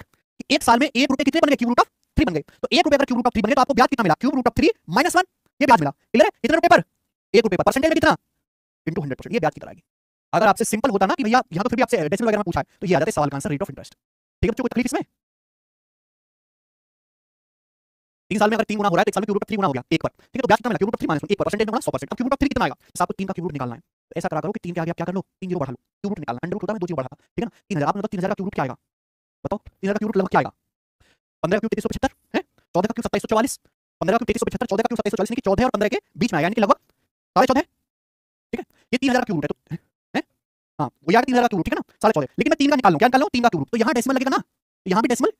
1 साल में 1 रुपए कितने बन गए? क्यूब रूट ऑफ 3 बन गए। तो 1 रुपए अगर क्यूब रूट ऑफ 3 बन गए तो आपको ब्याज कितना मिला? क्यूब रूट ऑफ 3 माइनस 1, ये ब्याज मिला। क्लियर है? इतने रुपए पर 1 रुपए पर परसेंटेज में कितना? इनटू 100%, ये ब्याज की तरह आएगी। अगर आपसे सिंपल होता ना कि भैया यहाँ तो फिर भी आपसे डेसिमल वगैरह में पूछा है तो ये आ जाता है सवाल का आंसर रेट ऑफ इंटरेस्ट। ठीक है बच्चों, कोई तकलीफ इसमें? 3 साल में अगर 3 गुना हो रहा है तो 1 साल में क्यूब रूट ऑफ 3 गुना हो गया 1 पर। ठीक है, तो ब्याज कितना मिला? क्यूब रूट ऑफ 3 माइनस 1 पर परसेंटेज में 100%। अब क्यूब रूट ऑफ 3 कितना आएगा? तो आपको 3 का क्यूब रूट निकालना है। तो ऐसा करा करो कि 3 के आगे आप क्या कर लो? 3 जीरो बढ़ा लो, क्यूब रूट निकालना। अंडर रूट होता है 2 जीरो बढ़ा। ठीक है ना, 3000 आपने बताओ 3000 का क्यूब रूट क्या आएगा? बताओ 3000 का क्यूब रूट लगभग क्या आएगा? 15 का क्यूब 3375 है, 14 का क्यूब 2744, 15 का क्यूब 3375, 14 का क्यूब 2744, यानी कि 14 और 15 के बीच में आएगा, यानी कि लगभग 14.5। ठीक है, ये 3000 का क्यूब रूट है तो है हाँ, वो यार 3000 का क्यूब रूट। ठीक है ना, 14.5। लेकिन मैं 3 का निकाल लूं, क्या निकाल लूं? 3 का क्यूब रूट, तो यहाँ डेसिमल लगेगा ना, तो यहाँ भी डेसिमल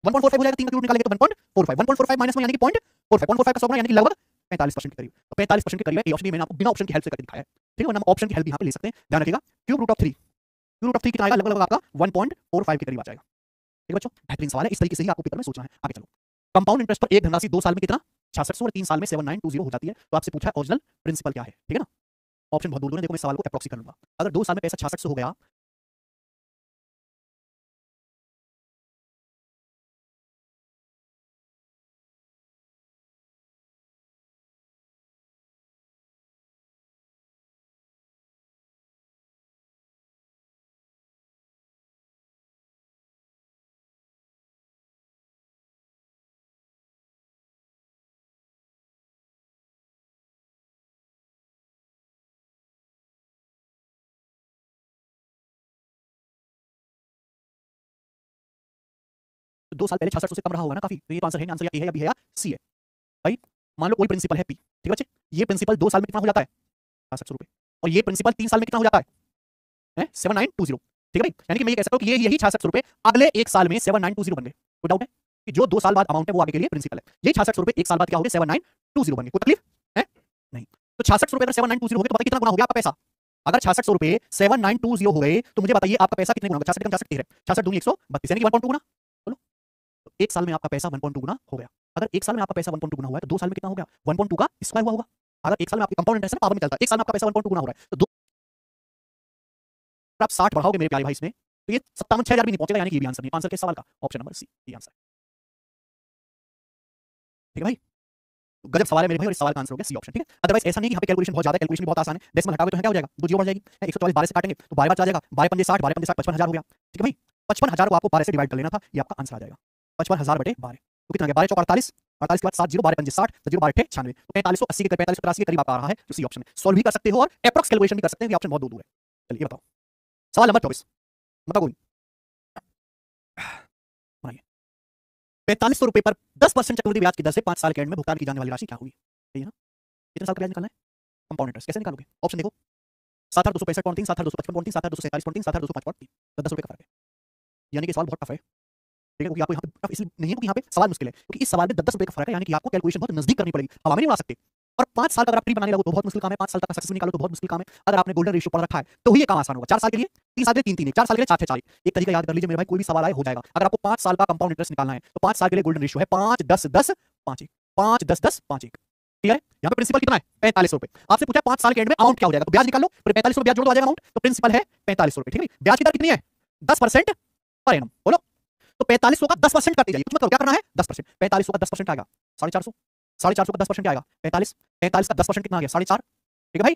1.45 हो जाएगा। 3 का क्यूब निकालेंगे तो 1.45, 1.45 माइनस 1 यानी कि 0.45, 1.45 का 100 गुना यानी कि लगभग 45% के करीब। तो 45% के करीब है। ये ऑप्शन मैंने आपको बिना ऑप्शन की हेल्प से करके दिखाया है। ठीक है, वरना हम ऑप्शन की हेल्प यहाँ पे ले सकते हैं। ध्यान रखिएगा, cube root of 3, cube root of 3 कितना आएगा? लगभग आपका 1.45 के करीब आ जाएगा। ठीक है बच्चों, बेहतरीन सवाल है, इस तरीके से ही आपको पेपर में सोचना है। आगे चलो, कंपाउंड इंटरेस्ट पर एक धनराशि 2 साल में कितना? 6600 और 3 साल में 7920 हो जाती है। तो आपसे पूछा है ओरिजिनल प्रिंसिपल क्या है। ठीक है ना, ऑप्शन बहुत दूर है, देखो मैं सवाल को अप्रोक्सी कर लूंगा। अगर 2 साल में पैसा 6600 हो गया, तो 2 साल पहले 6600 से कम रहा होगा ना काफी। तो ये तो आंसर है, आंसर या ए है या बी है या सी है भाई। मान लो कोई प्रिंसिपल है पी, ठीक है बच्चे, ये प्रिंसिपल 2 साल में कितना हो जाता है? 6600 रुपए। और ये प्रिंसिपल 3 साल में कितना हो जाता है? 7920। ठीक है भाई, यानी कि मैं ये कह सकता हूं कि ये यही 6600 रुपए अगले 1 साल में 7920 बन गए। कोई डाउट है कि जो 2 साल बाद अमाउंट है वो आगे के लिए प्रिंसिपल है। ये 6600 रुपए 1 साल बाद क्या हो गए? 7920 बन गए। कोई तकलीफ है? नहीं। तो 6600 रुपए अगर 7920 हो गए तो पता कितना गुना हो गया आपका पैसा? अगर 6600 रुपए 7920 हो गए तो मुझे बताइए आपका पैसा कितने गुना होगा? 66 कम 66 है, 66 दूनी 132, यानी कि 1.2 गुना। बोलो, तो 1 साल में आपका पैसा 1.2 गुना हो गया। अगर 1 साल में आपका पैसा 1.2 गुना हुआ है तो 2 साल में कितना हो गया? 1.2 का स्क्वायर हुआ होगा। अगर 1 साल में आपका कंपाउंड इंटरेस्ट पावर में चलता है, 1 साल में आपका पैसा 1.2 गुना हो रहा है, तो आप 60 बढ़ाओगे मेरे प्यारे भाई इसमें, तो ये 57,6000 भी नहीं पहुंचेगा, यानी कि ये भी आंसर नहीं। आंसर के सवाल का ऑप्शन नंबर सी, ये आंसर। ठीक है भाई, तो गजब सवाल है मेरे भाई, और इस सवाल का आंसर हो गया सी ऑप्शन। ठीक है, अदरवाइज ऐसा नहीं कि यहाँ पे कैलकुलेशन बहुत ज्यादा है, कैलकुलेशन बहुत आसान है। डेसिमल हटाओगे तो क्या हो जाएगा? 2 जीरो बढ़ जाएगी, 144 12 से काटेंगे तो 12 आ जाएगा, 12 पंजे 60, 12 पंजे 60, 55,000 हो गया। ठीक है भाई, 55,000 को आपको 12 से डिवाइड कर लेना था, ये आपका आंसर आ जाएगा 55,000 बटे 12। तो कितना आ गया? 12 चौक 48, 48 के बाद 7 जीरो, 12 पंजे 60, 7 जीरो 12 अट्ठे 96, तो 4580 के 4583 के करीब आपका आ रहा है, जो सी ऑप्शन है। सॉल्व भी कर सकते हो और एप्रोक्स कैलकुलेशन भी कर सकते हैं, ये ऑप्शन बहुत दूर है। चलिए बताओ, सवाल नंबर 24 बताओ कोई बनाइए। 4500 रुपए पर 10% चक्रवृद्धि ब्याज की दर से 5 साल के एंड में भुगतान की जाने वाली राशि क्या होगी? सही है ना, कितने साल का ब्याज निकालना है? कंपाउंड इंटरेस्ट कैसे निकालोगे? ऑप्शन देखो, 7,265.3, 7,255.3, 7,255.3, 7,205.3, 10 रुपए का फर्क है। यानी कि सवाल बहुत टफ है। ठीक है, क्योंकि आपको यहाँ पे टफ इसलिए नहीं है क्योंकि यहाँ पे सवाल मुश्किल है, क्योंकि इस सवाल में 10 रुपए का फर्क है, यानी कि आपको कैलकुलेशन बहुत नजदीक करनी पड़ेगी, हवा में नहीं उड़ा सकते। और 5 साल का अगर आप ट्री बनाने लगो तो बहुत मुश्किल काम है, 5 साल तक का सक्सेस निकालो तो बहुत मुश्किल काम है। अगर आपने गोल्डन रेशियो पढ़ रखा है तो ही ये काम आसान होगा। 4 साल के लिए 3 साल के लिए 3 3 1, 4 साल के लिए 4 6 4 एक तरीका याद कर लीजिए मेरे भाई, कोई भी सवाल आए हो जाएगा। अगर आपको 5 साल का कंपाउंड इंटरेस्ट निकालना है तो 5 साल के लिए गोल्डन रेशियो है 5 10 10 5 1, 5 10 10 5 1। क्लियर है? यहाँ पे प्रिंसिपल कितना है? 4500 रुपए। आपसे पूछा 5 साल के एंड में अमाउंट क्या हो जाएगा, तो ब्याज निकाल लो, फिर 4500 ब्याज जोड़ दो, आ जाएगा अमाउंट। तो प्रिंसिपल है 4500 रुपए। ठीक है, ब्याज की दर कितनी है? 10% पर एनम। बोलो, तो 4500 का 10% करते जाइए, कुछ मतलब क्या करना है? 10%। 4500 का 10% आएगा 450, 450 का 10% आएगा 45, 45 का 10% कितना आ गया? 4.5। ठीक है भाई,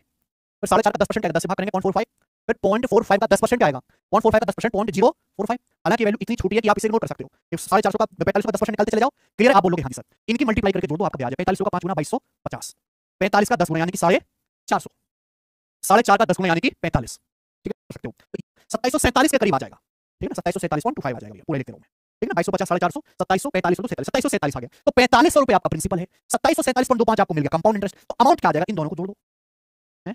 फिर 4.5 का 10% आएगा, 10 से भाग करेंगे 0.45, फिर 0.45 का 10% आएगा, 0.45 का 10% 0.045। हालांकि वैल्यू इतनी छोटी है कि आप इसे नोट कर सकते हो। 450 का 45 का 10% निकालते चले जाओ, क्लियर? आप बोलोगे हाँ जी सर, इनकी मल्टीप्लाई करके जोड़ दो, आपका ब्याज है 4500 का 5 गुना 2250, 45 का 10 गुना यानी कि 450, 4.5 का 10 गुना यानी कि 45, ठीक है, सकते हो 2747 के करीब आ जाएगा, ठीक है ना, 2747.25 आ जाएगा, पूरे लिखते रहो मैं, ठीक है ना, 2250 450 2745 2747 आ गया, तो 4500 रुपए आपका प्रिंसिपल है, 2747.25 आपको मिल गया कंपाउंड इंटरेस्ट, तो अमाउंट क्या आ जाएगा, इन दोनों को जोड़ दो, है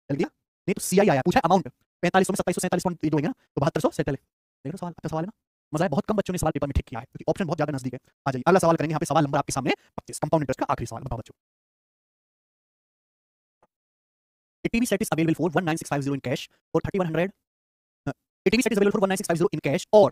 चल गया, नहीं तो सीआई आया, पूछा अमाउंट 4500 में 2747 जोड़ेंगे ना तो 7200 सेटल है, देख लो सवाल, अच्छा सवाल है ना, मजा है, बहुत कम बच्चों ने सवाल पेपर में ठीक किया है क्योंकि ऑप्शन बहुत ज्यादा नजदीक है। आ जाइए अगला सवाल करेंगे, यहाँ पे सवाल नंबर आपके सामने 25 कंपाउंड इंटरेस्ट का आखिरी सवाल, बताओ बच्चों। A TV set is available for 19650 in cash or 3100 A TV set is available for 19650 in cash or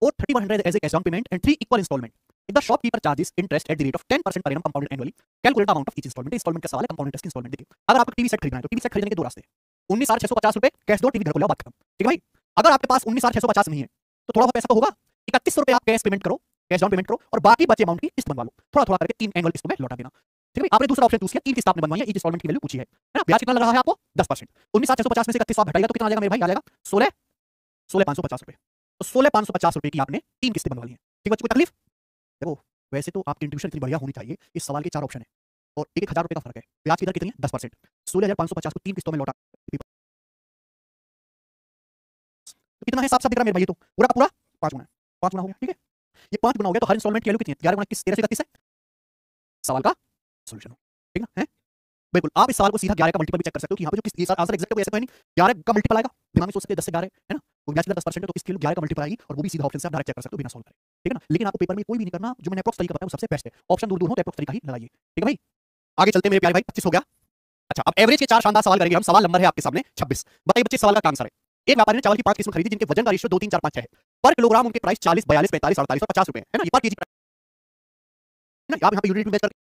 3100 as a cash down payment and 3 equal installment. If the shopkeeper charges interest at the rate of 10% per annum compounded annually, calculate the amount of each installment. installment का सवाल है, compound interest की installment देखिए। अगर आपको TV set खरीदना है तो टीवी सेट खरीदने के दो रास्ते हैं, 19,650 रुपए कैश दो, टीवी घर को लाओ, बात खत्म, ठीक है भाई। अगर आपके पास 19,650 नहीं है तो थोड़ा बहुत पैसा तो होगा, 3100 रुपए आप कैश पेमेंट करो, कैश डाउन पेमेंट करो और बाकी बचे अमाउंट की किस्त बनवा लो, थोड़ा थोड़ा करके 3 एनुअल किस्तों में लौटा देना, ठीक है भाई। आपने दूसरा ऑप्शन चूज किया, 3 किस्त आपने बनवाई है, ईच इंस्टॉलमेंट की वैल्यू पूछी है ना, ब्याज कितना लग रहा है आपको 10%, 19,650 में से 3100 आप घटाइएगा तो कितना आ जाएगा मेरे भाई, आ जाएगा 16,550 रुपए, तो 16,550 रुपए की आपने 3 किस्तें बनवा ली हैं, ठीक है, कोई तकलीफ। देखो वैसे तो आपकी इंट्यूशन इतनी बढ़िया होनी चाहिए, इस सवाल के 4 ऑप्शन है और 1,000 रुपए का फर्क है, ब्याज की दर कितनी है 10%, 16,550 को 3 किस्तों में लौटा तो कितना है, साफ साफ दिख रहा है मेरे भाई, ये तो पूरा का पूरा 5 गुना है, 5 गुना हो गया, ठीक है। ये 5 गुना हो गया तो हर इंस्टॉलमेंट की वैल्यू कितनी है, 11 गुना 21 13 से 31 है, सवाल का सॉल्यूशन, ठीक ना है। बिल्कुल आप इस सवाल को सीधा 11 का मल्टीपल भी चेक कर सकते हो कि यहाँ पे जो ये आंसर एग्जैक्ट है, ऐसा तो है नहीं 11 का मल्टीपल आएगा, दिमाग में सोच सकते हैं 10 से 11 है ना, तो ब्याज की दर 10% है तो इसके लिए 11 का मल्टीपल आएगी और वो भी सीधा ऑप्शन से आप डायरेक्ट चेक कर सकते हो बिना सॉल्व करे, ठीक है ना। लेकिन आपको पेपर में कोई भी नहीं करना, जो मैंने अप्रोक्स तरीका बताया वो सबसे बेस्ट है, ऑप्शन दूर दूर हो तो अप्रोक्स तरीका ही लगाइए, ठीक है भाई। आगे चलते हैं मेरे प्यारे भाई, 25 हो गया। अच्छा अब एवरेज के 4 शानदार सवाल करेंगे हम, सवाल नंबर है आपके सामने 26, बताइए बच्चे सवाल का आंसर है। एक व्यापारी ने चावल की 5 किस्म खरीदी जिनके वजन का रेशियो 2 3 4 5 6 है, पर किलोग्राम उनके प्राइस 40 42 45 48 और 50 रुपए है ना, ये पर केजी है ना, आप यहाँ पे यूनिट में बेच कर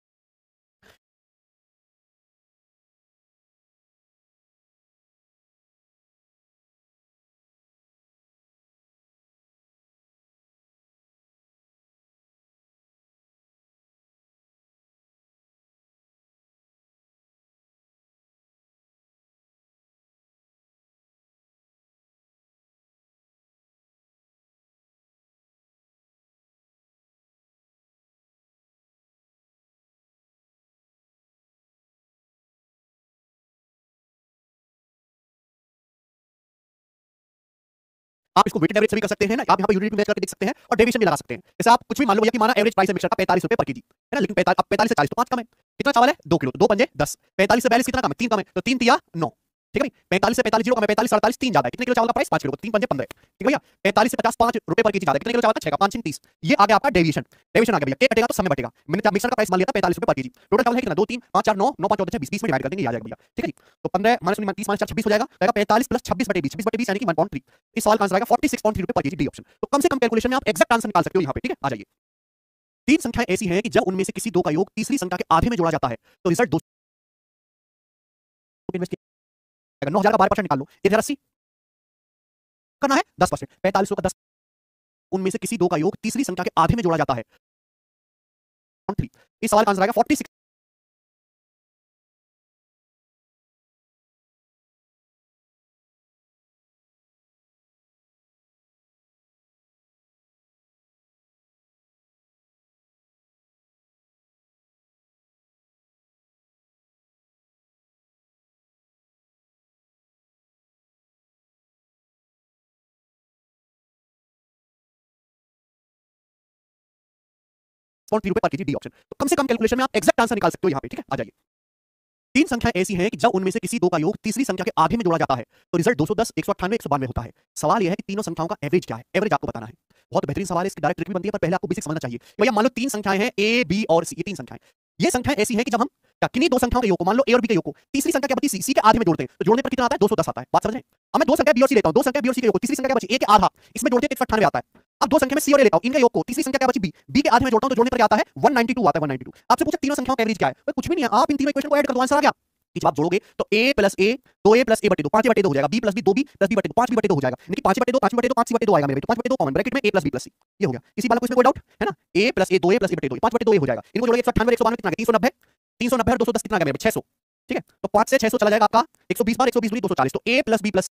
आप इसको वेटेड एवरेज से भी कर सकते हैं ना, आप यहाँ पे यूनिट में बेच करके देख सकते हैं और डेविएशन भी लगा सकते हैं। जैसे आप कुछ भी मान लो भैया कि माना एवरेज प्राइस है मिक्सर का 45 रुपए पर केजी है ना, लेकिन 45 से 40 तो 5 कम है, कितना चावल है 2 किलो, 2 पंजे 10, 45 से 42 कितना कम है 3 कम है, तो 3 तिया 9, ठीक है भाई। 45 से 45 जीरो कम है, 45 48 3 ज्यादा है, कितने किलो चावल का प्राइस 5 किलो, 3 पंजे 15, ठीक है भैया। 45 से 50 5 रुपए पर केजी ज्यादा है, कितने किलो चावल का 6 का 5 30, ये आ गया आपका डेविएशन, डेविएशन आ गया भैया, के कटेगा तो समय बटेगा, मैंने मिक्सर का प्राइस मान लिया था 45 रुपए पर केजी, टोटल चावल है कितना 2 3 5 4 9 9 5 14 20 20 में डिवाइड कर देंगे, ये आ जाएगा भैया, ठीक है जी। तो 15 माइनस 30 माइनस 4 26 हो जाएगा, 45 प्लस 26 बटे 20 26 बटे 20 यानी कि 1.3, इस सवाल का आंसर आएगा 46.3 रुपए पर केजी, डी ऑप्शन। तो कम से कम कैलकुलेशन में आप एग्जैक्ट आंसर निकाल सकते हो यहाँ पे, ठीक है। आ जाइए, 3 संख्याएं ऐसी हैं कि जब उनमें से किसी 2 का योग तीसरी संख्या के आधे में जोड़ा जाता है तो रिजल्ट 2 इन्वेस्ट किया 9000 का 12% निकाल लो, 1080 करना है 10%, 4500 का 10, उनमें से किसी 2 का योग तीसरी संख्या के आधे में जोड़ा जाता है, इस सवाल का आंसर आएगा 46 रुपए पर केजी, डी ऑप्शन। तो कम से कम कैलकुलेशन में आप एग्जैक्ट आंसर निकाल सकते हो यहाँ पे, ठीक है। आ जाइए, 3 संख्याएं ऐसी हैं कि जब उनमें से किसी 2 का योग तीसरी संख्या के आधे में जोड़ा जाता है तो रिजल्ट 210 198 192 होता है। सवाल यह है कि तीनों संख्याओं का एवरेज क्या है, एवरेज आपको बताना है। बहुत बेहतरीन सवाल है, इसकी डायरेक्ट ट्रिक भी बनती है पर पहले आपको बेसिक समझना चाहिए। भैया मान लो 3 संख्याएं हैं ए बी और सी, ये 3 संख्याएं, ये संख्याएं ऐसी हैं कि जब हम किन्हीं 2 संख्याओं के योग को, मान लो ए और बी के योग को तीसरी संख्या क्या बची सी के आधे में जोड़ते हैं तो जोड़ने पर कितना आता है 210 आता है, बात समझ रहे हैं। अब मैं 2 संख्या बी और सी लेता हूं, 2 संख्या बी और सी के योग को तीसरी संख्या क्या बची ए के आधा, इसमें जोड़ते हैं 198 आता है। अब 2 संख्या में सी और ए लेता हूं, इनके योग को तीसरी संख्या क्या बची बी के आधे में जोड़ता हूं तो जोड़ने पर क्या आता है 192 आता है, 192। आपसे पूछा तीनों संख्याओं का एवरेज क्या है, कुछ भी नहीं है, आप इन तीनों इक्वेशन को ऐड कर दो, आंसर आ गया। जब आप जोड़ोगे तो a plus a 2a plus a बटे 2 5 बटे 2 हो जाएगा, b plus b 2b plus b बटे 2 5 b बटे 2 हो जाएगा, यानी कि 5 बटे 2 5 बटे 2 5 बटे 2 आएगा मेरे, तो 5 बटे 2 कॉमन ब्रैकेट में a plus b plus c, ये हो गया। किसी बात को इसमें कोई डाउट है ना, a plus a 2a plus a बटे 2 5 बटे 2 ये हो जाएगा। इनको जोड़ोगे 198 192 कितना 390 390 और 210 कितना आ गया मेरे 600, ठीक है। तो 5 से 600 चला जाएगा आपका 120 बार 120 240, तो a प्लस b प्लस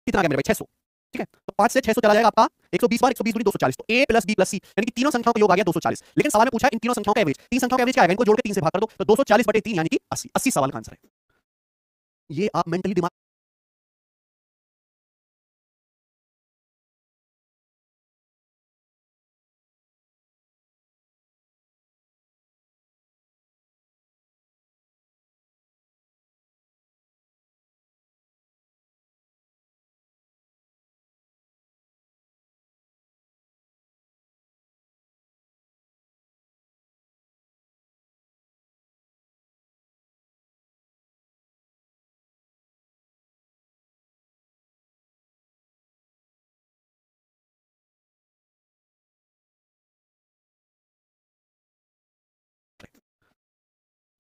कितना आ गया मेरे 600, ठीक है। तो 5 से 600 चला जाएगा आपका 120 बार 120 240, तो a plus b plus c यानी कि तीनों संख्याओं का योग आ गया 240। लेकिन सवाल में पूछा इन तीनों संख्याओं का एवरेज, तीन संख्याओं का एवरेज क्या आएगा, इनको जोड़ के 3 से भाग कर दो तो 240 बटे 3 यानी कि 80 सवाल का आंसर है। ये आप मेंटली दिमाग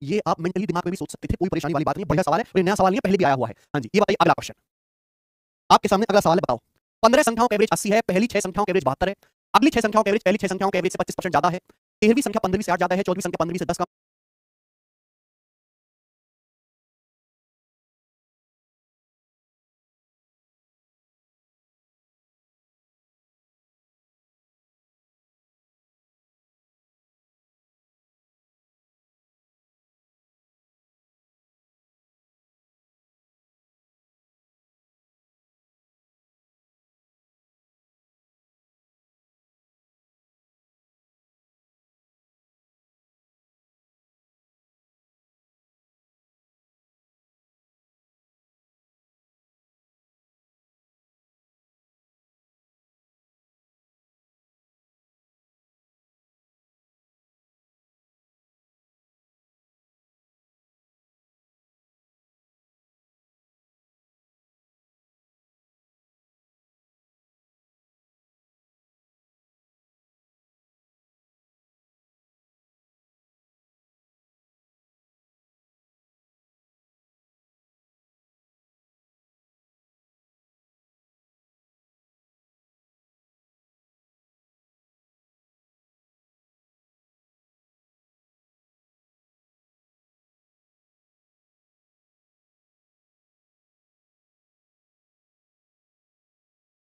ये आप मेंटली दिमाग में भी सोच सकते थे, कोई परेशानी वाली बात नहीं है, बढ़िया सवाल है, और ये नया सवाल नहीं है, पहले भी आया हुआ है। हाँ जी, ये बताइए अगला क्वेश्चन। आपके सामने अगला सवाल है, बताओ। 15 संख्याओं का एवरेज 80 है, पहली 6 संख्याओं का एवरेज 72 है, अगली 6 संख्याओं का एवरेज पहली 6 संख्याओं के एवरेज से 25% ज्यादा है, 13वीं संख्या 15वीं से 8 ज्यादा है, 14वीं संख्या 15वीं से 10 कम।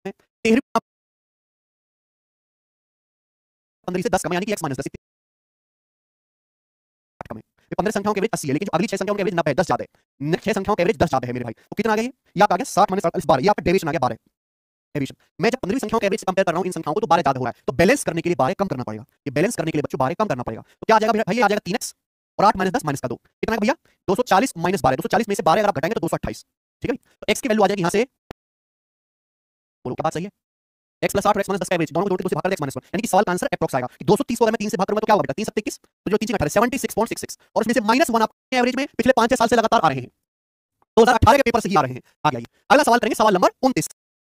तेरहवीं 15वीं से 10 कम है, यानी कि x - 10 कम है। ये 15 संख्याओं के एवरेज 80 है, लेकिन जो अगली 6 संख्याओं के एवरेज 90 है, 10 ज्यादा है। 6 संख्याओं के एवरेज 10 ज्यादा है मेरे भाई। तो कितना आ गया ये आपका आ गया 60 - 48 12, ये आपका डेविएशन आ गया 12 डेविएशन। मैं जब 15वीं संख्याओं के एवरेज से कंपेयर कर रहा हूं इन संख्याओं को, तो 12 ज्यादा हो रहा है, तो बैलेंस करने के लिए 12 कम करना पड़ेगा। ये बैलेंस करने के लिए बच्चों 12 कम करना पड़ेगा। तो क्या आ जाएगा भैया, ये आ जाएगा 3x और 8 - 10 - का 2 कितना है भैया, 240 - 12, 240 में से 12 अगर आप घटाएंगे तो 228। ठीक है, तो x की वैल्यू आ जाएगी यहां से, बोलो क्या बात सही है, x + 8 और x - 10 का एवरेज दोनों को जोड़ के 2 से भाग कर x - 1, यानी कि सवाल का आंसर एप्रोक्स आएगा कि 230 को अगर मैं 3 से भाग करूंगा तो क्या होगा बेटा, 3 × 7 = 21, तो जो 3 × 18 76.66, और उसमें से -1 आपके एवरेज में पिछले 5-6 साल से लगातार आ रहे हैं, 2018 के पेपर से ही आ रहे हैं। आगे आइए, अगला सवाल करेंगे, सवाल नंबर 29।